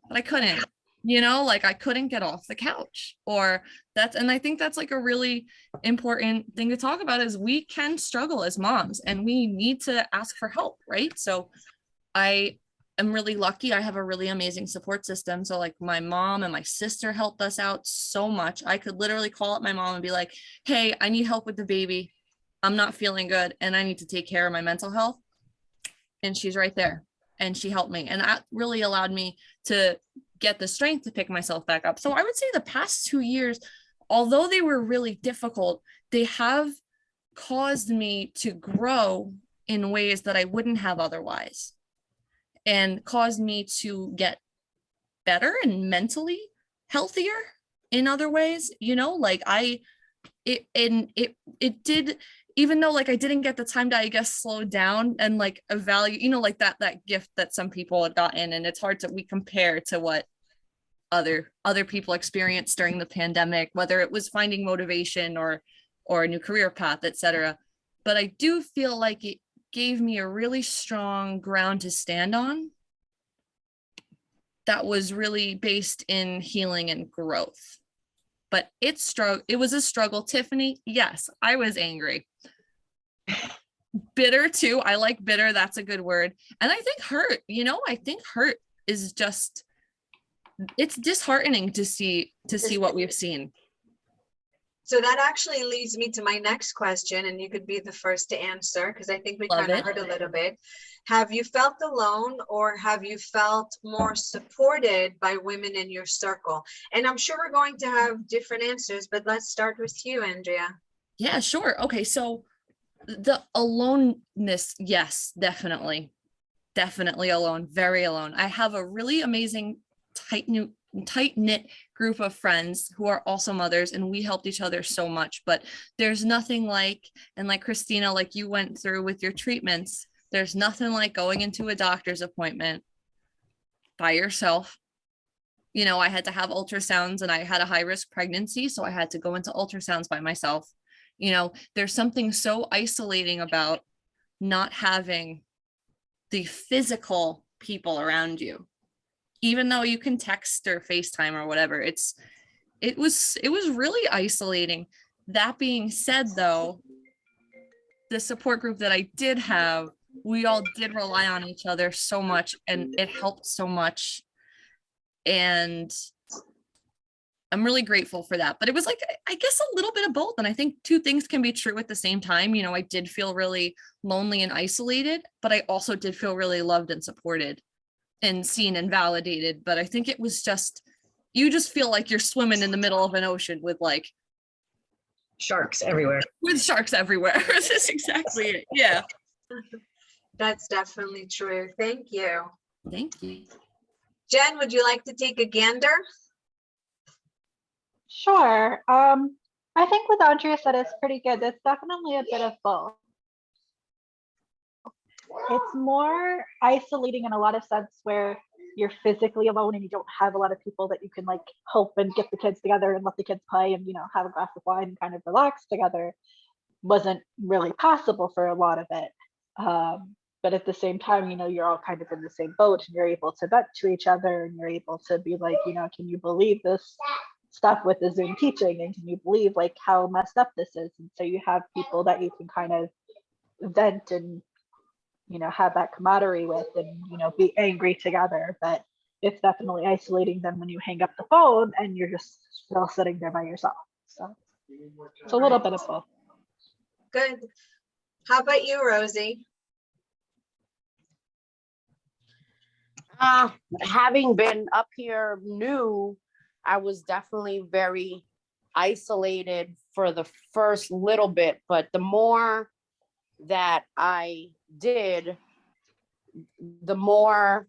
But I couldn't, you know, like I couldn't get off the couch, or and I think that's like a really important thing to talk about, is we can struggle as moms and we need to ask for help, right? So I am really lucky. I have a really amazing support system. So like my mom and my sister helped us out so much. I could literally call up my mom and be like, hey, I need help with the baby. I'm not feeling good and I need to take care of my mental health. And she's right there. And she helped me. And that really allowed me to get the strength to pick myself back up. So I would say the past 2 years, although they were really difficult, they have caused me to grow in ways that I wouldn't have otherwise, and caused me to get better and mentally healthier in other ways, you know, like it did, even though like I didn't get the time to, I guess, slow down and like evaluate, you know, like that gift that some people had gotten. And it's hard to, we compare to what other people experienced during the pandemic, whether it was finding motivation or a new career path, etc. But I do feel like it gave me a really strong ground to stand on that was really based in healing and growth. But it was a struggle. Tiffany, yes, I was angry. Bitter too. I like bitter. That's a good word. And I think hurt, you know, I think hurt is just, it's disheartening to see what we've seen. So that actually leads me to my next question, and you could be the first to answer, because I think we kind of heard a little bit. Have you felt alone, or have you felt more supported by women in your circle? And I'm sure we're going to have different answers, but let's start with you, Andrea. Yeah, sure. Okay, so the aloneness, yes, definitely alone, very alone. I have a really amazing tight-knit group of friends who are also mothers, and we helped each other so much. But there's nothing like, and like Christina, like you went through with your treatments, there's nothing like going into a doctor's appointment by yourself. You know, I had to have ultrasounds and I had a high-risk pregnancy, so I had to go into ultrasounds by myself. You know, there's something so isolating about not having the physical people around you. Even though you can text or FaceTime or whatever, it was really isolating. That being said, though, the support group that I did have, we all did rely on each other so much, and it helped so much. And I'm really grateful for that. But it was like, I guess, a little bit of both. And I think two things can be true at the same time. You know, I did feel really lonely and isolated, but I also did feel really loved and supported and seen and validated. But I think it was just, you just feel like you're swimming in the middle of an ocean with like Sharks everywhere. This is exactly it. Yeah. That's definitely true. Thank you. Thank you. Jen, would you like to take a gander? Sure. I think what Andrea said is pretty good. It's definitely a bit of both. It's more isolating in a lot of sense where you're physically alone and you don't have a lot of people that you can like help and get the kids together and let the kids play and, you know, have a glass of wine and kind of relax together. Wasn't really possible for a lot of it. But at the same time, you know, you're all kind of in the same boat and you're able to vent to each other and you're able to be like, you know, can you believe this stuff with the Zoom teaching, and can you believe like how messed up this is? And so you have people that you can kind of vent and, you know, have that camaraderie with and, you know, be angry together. But it's definitely isolating them when you hang up the phone and you're just still sitting there by yourself. So it's a little bit of both. Good. How about you, Rosie? Having been up here new, I was definitely very isolated for the first little bit, but the more that I did, the more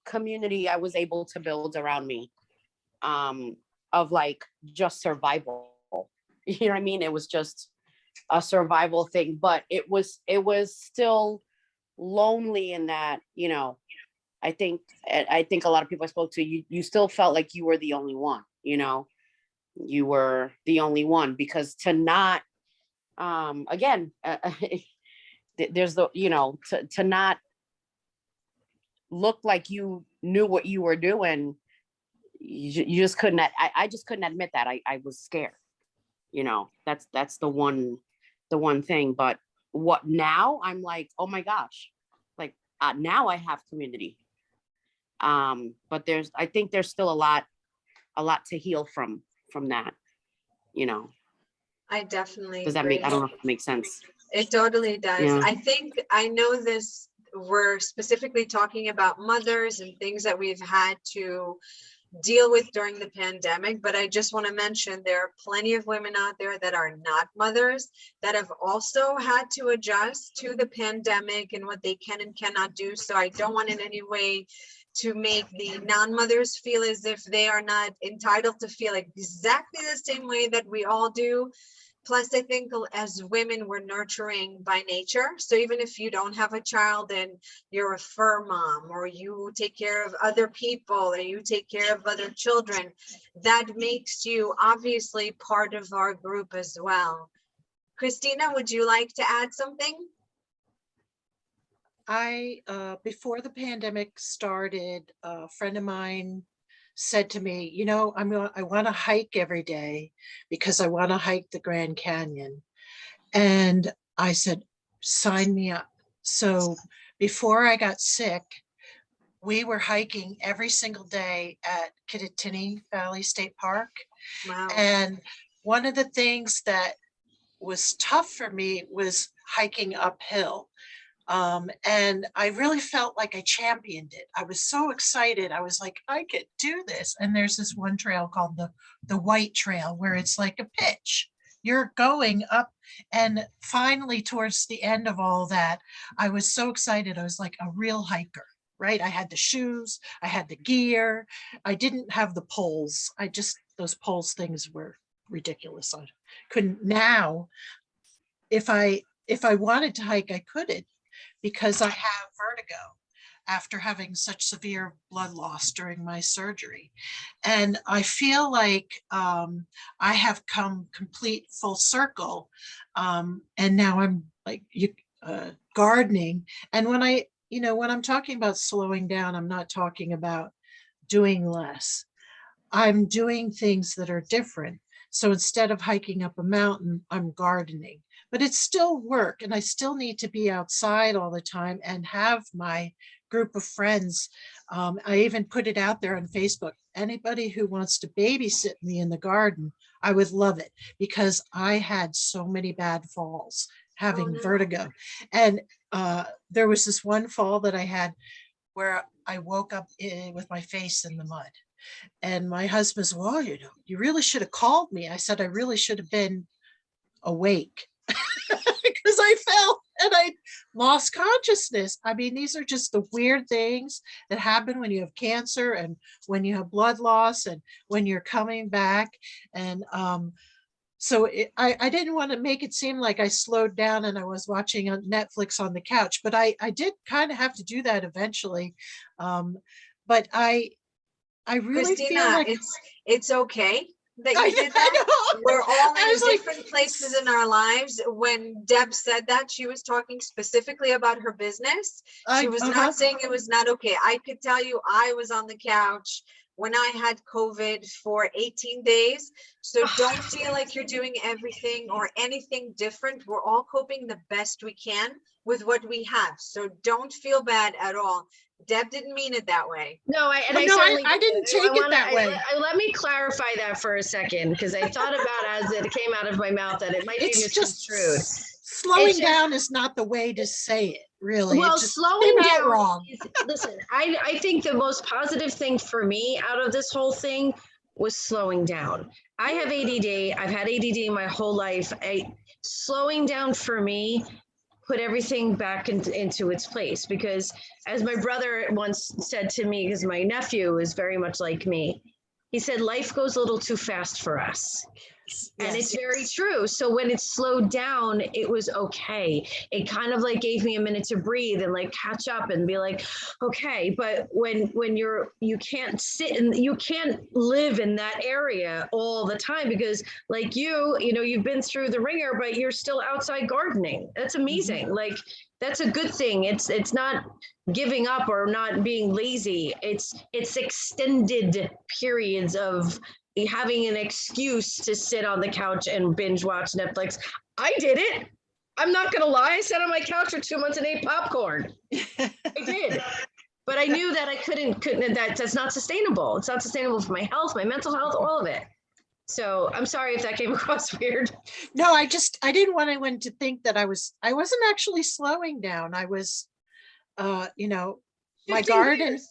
community I was able to build around me, of like just survival. You know what I mean? It was just a survival thing, but it was still lonely in that, you know, I think a lot of people I spoke to, you still felt like you were the only one, you know, you were the only one, because to not, again, there's the, you know, to not look like you knew what you were doing, you just couldn't, I just couldn't admit that. I was scared, you know, that's the one thing. But what now, I'm like, oh my gosh, like now I have community. But I think there's still a lot to heal from that, you know. I definitely Does that agree. make, I don't know if it makes sense. It totally does. Yeah. I know this, we're specifically talking about mothers and things that we've had to deal with during the pandemic, but I just want to mention there are plenty of women out there that are not mothers that have also had to adjust to the pandemic and what they can and cannot do. So I don't want in any way to make the non-mothers feel as if they are not entitled to feel exactly the same way that we all do. Plus, I think as women, we're nurturing by nature. So even if you don't have a child and you're a fur mom, or you take care of other people, or you take care of other children, that makes you obviously part of our group as well. Christina, would you like to add something? Before the pandemic started, a friend of mine said to me, you know, I want to hike every day because I want to hike the Grand Canyon. And I said, sign me up. So before I got sick, we were hiking every single day at Tiffany Valley State Park. Wow. And one of the things that was tough for me was hiking uphill. And I really felt like I championed it. I was so excited. I was like, I could do this. And there's this one trail called the White Trail, where it's like a pitch. You're going up. And finally, towards the end of all that, I was so excited. I was like a real hiker, right? I had the shoes, I had the gear. I didn't have the poles. Those poles things were ridiculous. I couldn't. Now, if I wanted to hike, I couldn't, because I have vertigo after having such severe blood loss during my surgery. And I feel like I have come complete full circle. And now I'm like gardening. And when I'm talking about slowing down, I'm not talking about doing less. I'm doing things that are different. So instead of hiking up a mountain, I'm gardening. But it's still work, and I still need to be outside all the time and have my group of friends. I even put it out there on Facebook. Anybody who wants to babysit me in the garden, I would love it, because I had so many bad falls having vertigo. And there was this one fall that I had where I woke up with my face in the mud. And my husband said, well, you really should have called me. I said, I really should have been awake. Because I fell and I lost consciousness. I mean, these are just the weird things that happen when you have cancer and when you have blood loss and when you're coming back. And so I didn't want to make it seem like I slowed down and I was watching on Netflix on the couch, but I did kind of have to do that eventually. But I really Christina, feel like it's okay that you did that. We're all in different places in our lives. When Deb said that, she was talking specifically about her business. She was not saying it was not okay. I could tell you, I was on the couch when I had COVID for 18 days. So don't feel like you're doing everything or anything different. We're all coping the best we can with what we have. So don't feel bad at all. Deb didn't mean it that way. No, I didn't take it that way. Let me clarify that for a second, because I thought about as it came out of my mouth that it might be misconstrued. Slowing down is not the way to say it, really. Well, slowing down wrong. Listen, I think the most positive thing for me out of this whole thing was slowing down. I have ADD. I've had ADD my whole life. Slowing down for me put everything back into its place, because as my brother once said to me, because my nephew is very much like me, he said, life goes a little too fast for us. And it's very true. So when it slowed down, it was okay. It kind of like gave me a minute to breathe and like catch up and be like, okay. But when you can't sit and you can't live in that area all the time, because like you've been through the ringer, but you're still outside gardening. That's amazing. Like that's a good thing. It's not giving up or not being lazy. It's extended periods of having an excuse to sit on the couch and binge watch Netflix. I did it. I'm not gonna lie. I sat on my couch for 2 months and ate popcorn. I did. But I knew that I couldn't that's not sustainable. It's not sustainable for my health, my mental health, all of it. So I'm sorry if that came across weird. No, I didn't want anyone to think that I wasn't actually slowing down. I was, you know, my 15 garden. years.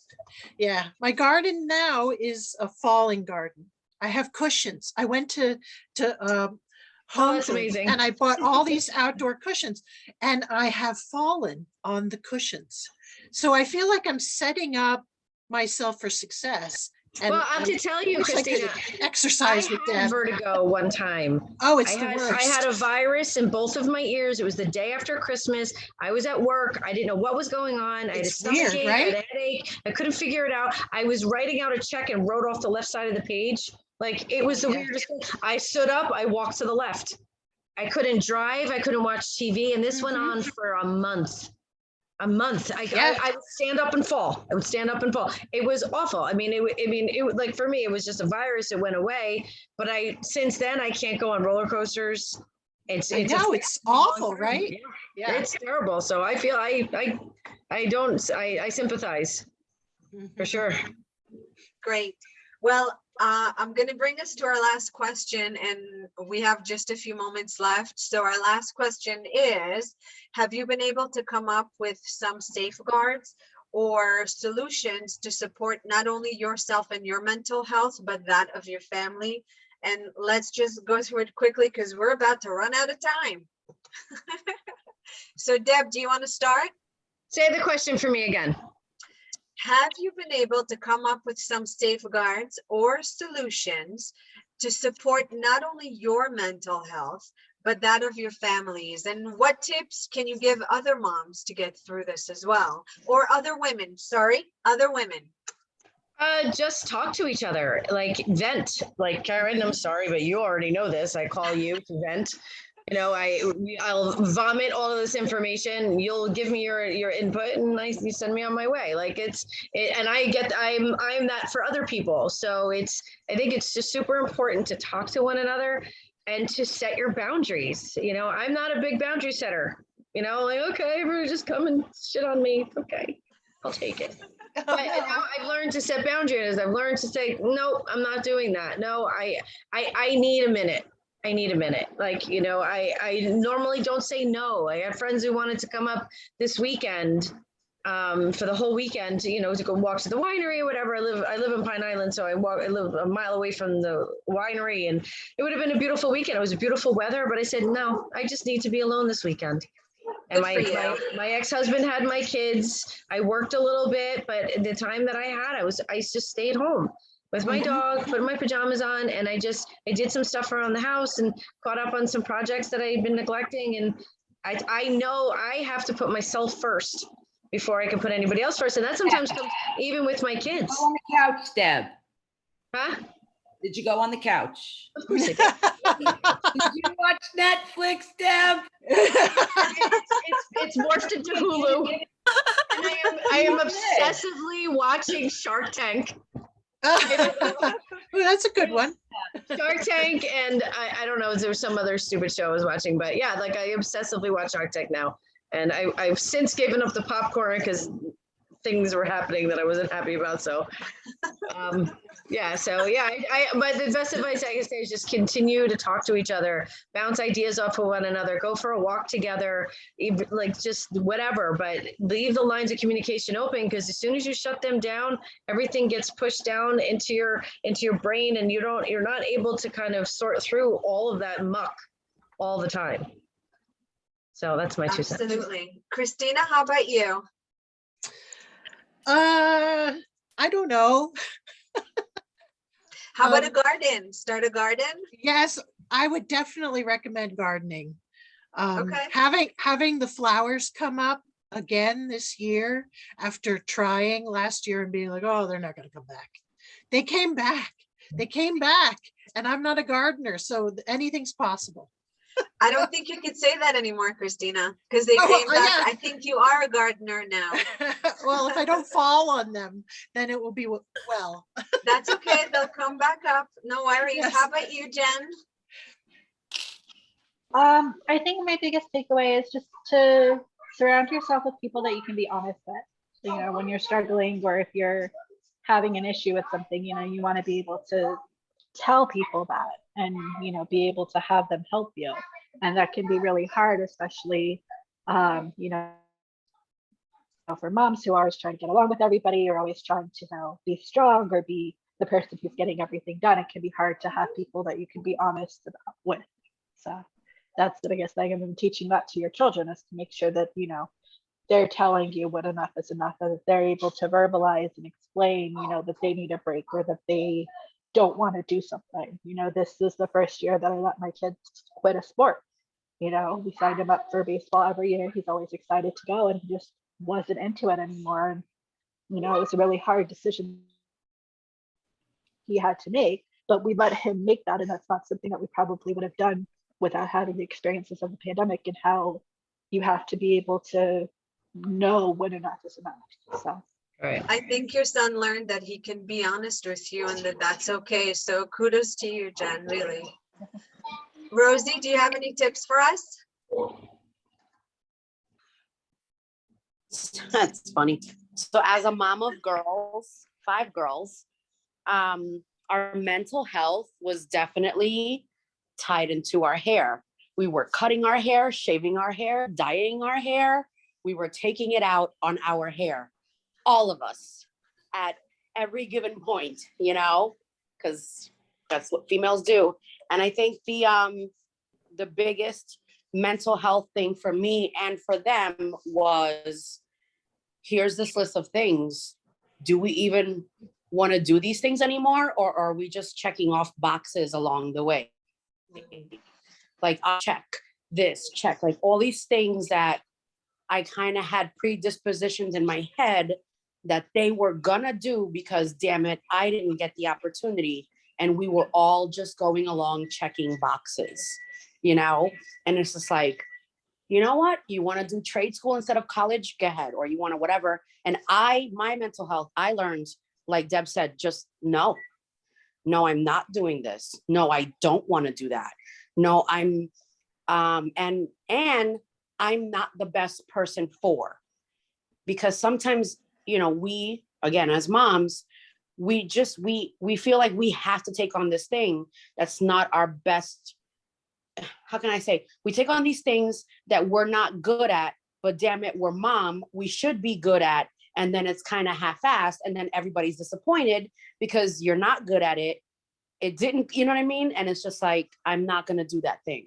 Yeah, my garden now is a falling garden. I have cushions. I went to Home that's Goods amazing. and I bought all these outdoor cushions, and I have fallen on the cushions. So I feel like I'm setting up myself for success. And Well, I have to tell you, wish I could Christina, exercise with I had that. vertigo one time. Oh, it's I the had worst. a virus in both of my ears. It was the day after Christmas. I was at work. I didn't know what was going on. I had a It's weird, stomachache, I right? had a headache. I couldn't figure it out. I was writing out a check and wrote off the left side of the page. Like, it was the Yeah. weirdest thing. I stood up, I walked to the left. I couldn't drive, I couldn't watch TV, and this went Mhm. on for a month. A month. Yeah. I would stand up and fall. I would stand up and fall. It was awful. I mean, it like for me, it was just a virus. It went away. But since then I can't go on roller coasters. I know, it's awful, right? Yeah, it's terrible. So I feel I sympathize for sure. Great. Well, I'm going to bring us to our last question, and we have just a few moments left. So our last question is, have you been able to come up with some safeguards or solutions to support not only yourself and your mental health, but that of your family? And let's just go through it quickly because we're about to run out of time. So Deb, do you want to start? Say the question for me again. Have you been able to come up with some safeguards or solutions to support not only your mental health, but that of your families? And what tips can you give other moms to get through this as well? Or other women, other women. Just talk to each other, like vent. Like, Karen, I'm sorry, but you already know this. I call you to vent. You know, I'll vomit all of this information. You'll give me your input, and you send me on my way. Like and I'm that for other people. So I think it's just super important to talk to one another and to set your boundaries. You know, I'm not a big boundary setter. You know, like, okay, everyone just come and shit on me. Okay, I'll take it. But now I've learned to set boundaries. I've learned to say, no, I'm not doing that. No, I need a minute. I need a minute. Like, you know, I normally don't say no. I have friends who wanted to come up this weekend for the whole weekend, you know, to go walk to the winery or whatever. I live in Pine Island, so I live a mile away from the winery, and it would have been a beautiful weekend. It was beautiful weather, but I said, no, I just need to be alone this weekend. And my ex-husband had my kids. I worked a little bit, but the time that I had, I just stayed home with my dog, put my pajamas on, and I did some stuff around the house and caught up on some projects that I had been neglecting. And I know I have to put myself first before I can put anybody else first. And that sometimes comes even with my kids. Go on the couch, Deb. Huh? Did you go on the couch? Of course I did. Did you watch Netflix, Deb? It's morphed into Hulu. And I am obsessively watching Shark Tank. Oh, that's a good one. Shark Tank, and I don't know, there's some other stupid show I was watching, but yeah, like I obsessively watch Shark Tank now. And I've since given up the popcorn because things were happening that I wasn't happy about. So yeah, but the best advice I can say is just continue to talk to each other, bounce ideas off of one another, go for a walk together, like just whatever, but leave the lines of communication open, because as soon as you shut them down, everything gets pushed down into your brain, and you're not able to kind of sort through all of that muck all the time. So that's my 2 cents. Absolutely. Christina, how about you? I don't know. How about a garden? Start a garden? Yes, I would definitely recommend gardening. Okay. Having the flowers come up again this year after trying last year and being like, oh, they're not going to come back. They came back. And I'm not a gardener, so anything's possible. I don't think you could say that anymore, Christina, because they Oh, came back. yeah. I think you are a gardener now. Well, if I don't fall on them, then it will be well. That's okay. They'll come back up. No worries. Yes. How about you, Jen? I think my biggest takeaway is just to surround yourself with people that you can be honest with. You know, when you're struggling or if you're having an issue with something, you know, you want to be able to tell people that and, you know, be able to have them help you. And that can be really hard, especially, you know, for moms who are always trying to get along with everybody or always trying to, you know, be strong or be the person who's getting everything done. It can be hard to have people that you can be honest about with. So that's the biggest thing. And then teaching that to your children is to make sure that, you know, they're telling you what enough is enough, and that they're able to verbalize and explain, you know, that they need a break or that they don't want to do something. You know, this is the first year that I let my kids quit a sport. You know, we signed him up for baseball every year. He's always excited to go, and he just wasn't into it anymore. And, you know, it was a really hard decision he had to make, but we let him make that. And that's not something that we probably would have done without having the experiences of the pandemic and how you have to be able to know when enough is enough. So Right. I think your son learned that he can be honest with you and that that's okay. So kudos to you, Jen, really. Rosie, do you have any tips for us? That's funny. So as a mom of girls, 5 girls, our mental health was definitely tied into our hair. We were cutting our hair, shaving our hair, dyeing our hair. We were taking it out on our hair, all of us at every given point, you know, because that's what females do. And I think the biggest mental health thing for me and for them was, here's this list of things. Do we even want to do these things anymore? Or are we just checking off boxes along the way? Like, I'll check this, check, like all these things that I kind of had predispositions in my head that they were gonna do because, damn it, I didn't get the opportunity. And we were all just going along checking boxes, you know? And it's just like, you know what? You want to do trade school instead of college? Go ahead. Or you want to whatever. And my mental health, I learned, like Deb said, just no, I'm not doing this. No, I don't want to do that. No, I'm, and I'm not the best person for, because sometimes, you know, we, again, as moms, we feel like we have to take on this thing that's not our best. How can I say? We take on these things that we're not good at, but damn it, we're mom, we should be good at. And then it's kind of half-assed, and then everybody's disappointed because you're not good at it. It didn't, you know what I mean? And it's just like, I'm not going to do that thing.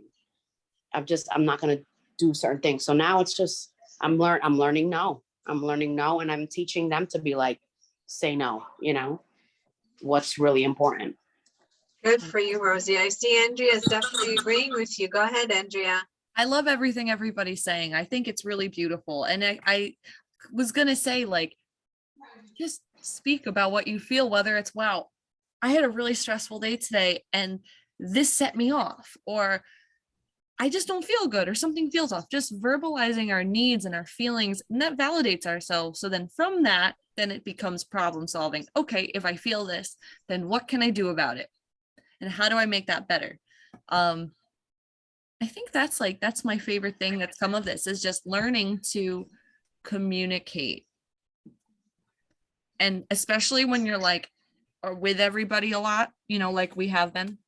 I'm not going to do certain things. So now it's just, I'm learning no. And I'm teaching them to be like, say no, you know, what's really important. Good for you, Rosie. I see Andrea's definitely agreeing with you. Go ahead, Andrea. I love everything everybody's saying. I think it's really beautiful. And I was going to say, like, just speak about what you feel, whether it's, wow, I had a really stressful day today and this set me off, or I just don't feel good, or something feels off. Just verbalizing our needs and our feelings, and that validates ourselves. So then from that, then it becomes problem solving. Okay, if I feel this, then what can I do about it? And how do I make that better? I think that's my favorite thing that's come of this, is just learning to communicate. And especially when you're like, or with everybody a lot, you know, like we have been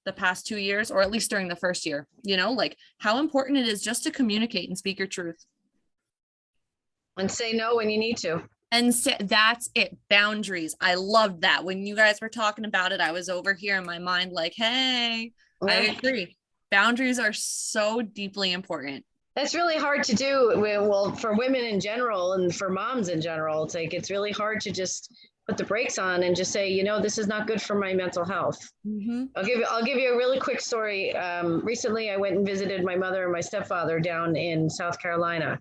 the past 2 years, or at least during the first year, you know, like how important it is just to communicate and speak your truth. And say no when you need to. And that's it. Boundaries. I loved that. When you guys were talking about it, I was over here in my mind like, hey, I agree. Boundaries are so deeply important. That's really hard to do. Well, for women in general and for moms in general, it's like, it's really hard to just put the brakes on and just say, you know, this is not good for my mental health. Mm-hmm. I'll give you a really quick story. Recently, I went and visited my mother and my stepfather down in South Carolina.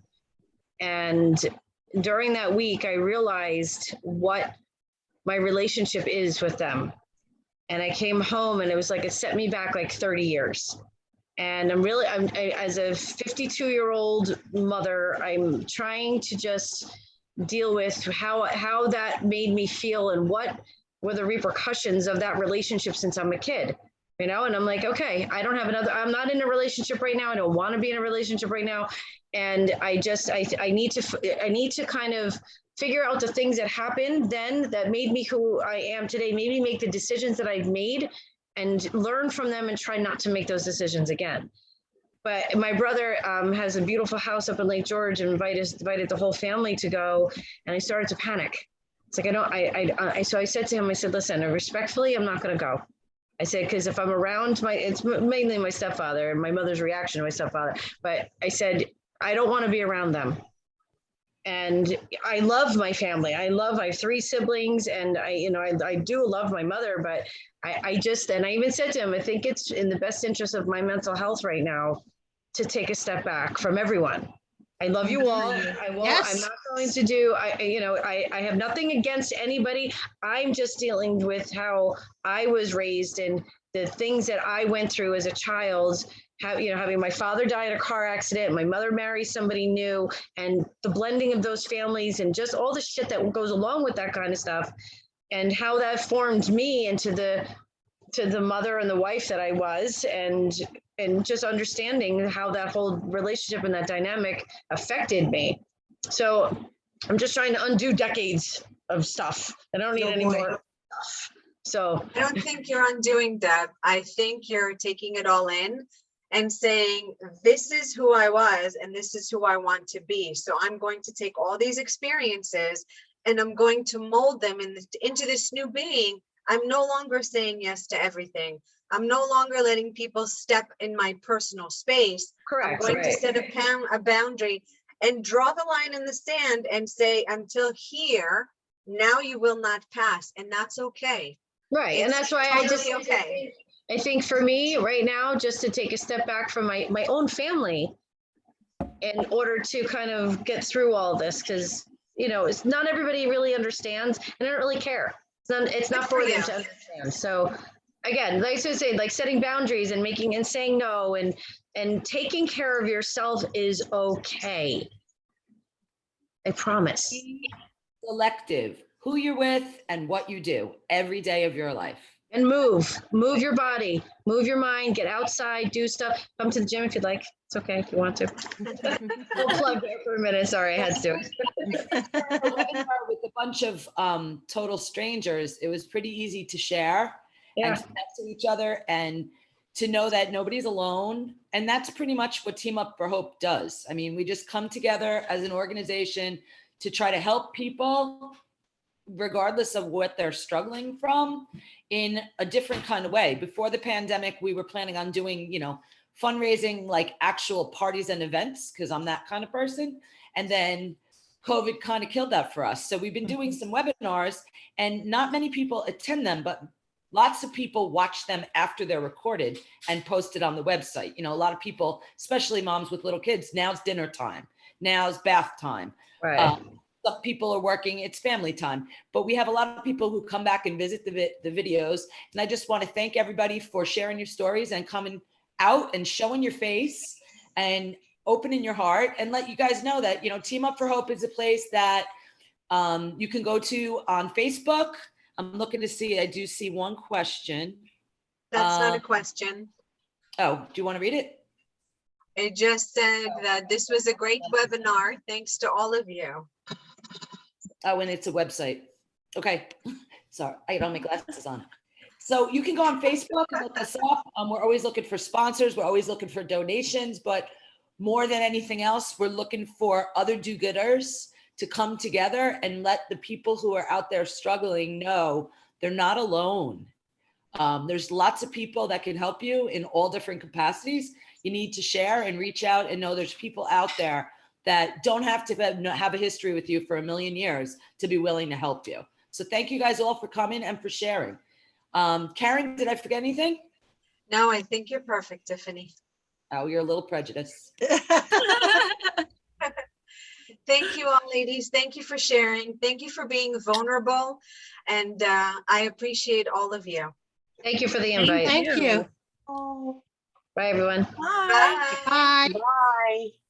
And during that week, I realized what my relationship is with them. And I came home and it was like, it set me back like 30 years. And as a 52-year-old mother, I'm trying to just deal with how that made me feel and what were the repercussions of that relationship since I'm a kid, and I'm like, okay, I'm not in a relationship right now. I don't want to be in a relationship right now. And I need to kind of figure out the things that happened then that made me who I am today, maybe make the decisions that I've made and learn from them and try not to make those decisions again. But my brother has a beautiful house up in Lake George and invited the whole family to go. And I started to panic. It's like, so I said to him, I said, listen, respectfully, I'm not going to go. I said, because if I'm around it's mainly my stepfather and my mother's reaction to my stepfather. But I said, I don't want to be around them. And I love my family. I have 3 siblings, and I do love my mother, but I even said to him, I think it's in the best interest of my mental health right now to take a step back from everyone. I love you all. I won't, Yes. I'm not going to do, I have nothing against anybody. I'm just dealing with how I was raised and the things that I went through as a child, having my father die in a car accident, my mother marry somebody new, and the blending of those families and just all the shit that goes along with that kind of stuff, and how that formed me into the mother and the wife that I was, and just understanding how that whole relationship and that dynamic affected me. So I'm just trying to undo decades of stuff. I don't need any more stuff. So I don't think you're undoing, Deb. I think you're taking it all in and saying, this is who I was and this is who I want to be. So I'm going to take all these experiences and I'm going to mold them into this new being. I'm no longer saying yes to everything. I'm no longer letting people step in my personal space. correct. I'm going to set a boundary and draw the line in the sand and say, until here, now you will not pass. And that's okay. Right. And that's why Totally okay. I think for me right now, just to take a step back from my own family in order to kind of get through all this, because, it's not everybody really understands and I don't really care. It's not for them to understand. So again, like I say, like setting boundaries and saying no and taking care of yourself is okay. I promise. Be selective who you're with and what you do every day of your life. And move your body, move your mind, get outside, do stuff. Come to the gym if you'd like. It's okay if you want to. We'll plug there for a minute. Sorry, I had to do it. With a bunch of total strangers, it was pretty easy to share and to connect to each other and to know that nobody's alone. And that's pretty much what Team Up for Hope does. I mean, we just come together as an organization to try to help people regardless of what they're struggling from in a different kind of way. Before the pandemic, we were planning on doing, fundraising, like actual parties and events, because I'm that kind of person. And then COVID kind of killed that for us. So we've been doing some webinars and not many people attend them, but lots of people watch them after they're recorded and posted on the website. A lot of people, especially moms with little kids, now's dinner time, now's bath time. Right. Some people are working, it's family time, but we have a lot of people who come back and visit the videos. And I just want to thank everybody for sharing your stories and coming out and showing your face and opening your heart, and let you guys know that, Team Up for Hope is a place that you can go to on Facebook. I'm looking to see, I do see one question. That's not a question. Oh, do you want to read it? It just said that this was a great webinar. Thanks to all of you. Oh, and it's a website. Okay. Sorry, I don't have my glasses on. So you can go on Facebook and look us up. We're always looking for sponsors. We're always looking for donations, but more than anything else, we're looking for other do-gooders to come together and let the people who are out there struggling know they're not alone. There's lots of people that can help you in all different capacities. You need to share and reach out and know there's people out there that don't have to have a history with you for a million years to be willing to help you. So thank you guys all for coming and for sharing. Karen, did I forget anything? No, I think you're perfect, Tiffany. Oh, you're a little prejudiced. Thank you all, ladies. Thank you for sharing. Thank you for being vulnerable. And I appreciate all of you. Thank you for the invite. Thank you. Oh. Bye, everyone. Bye. Bye. Bye.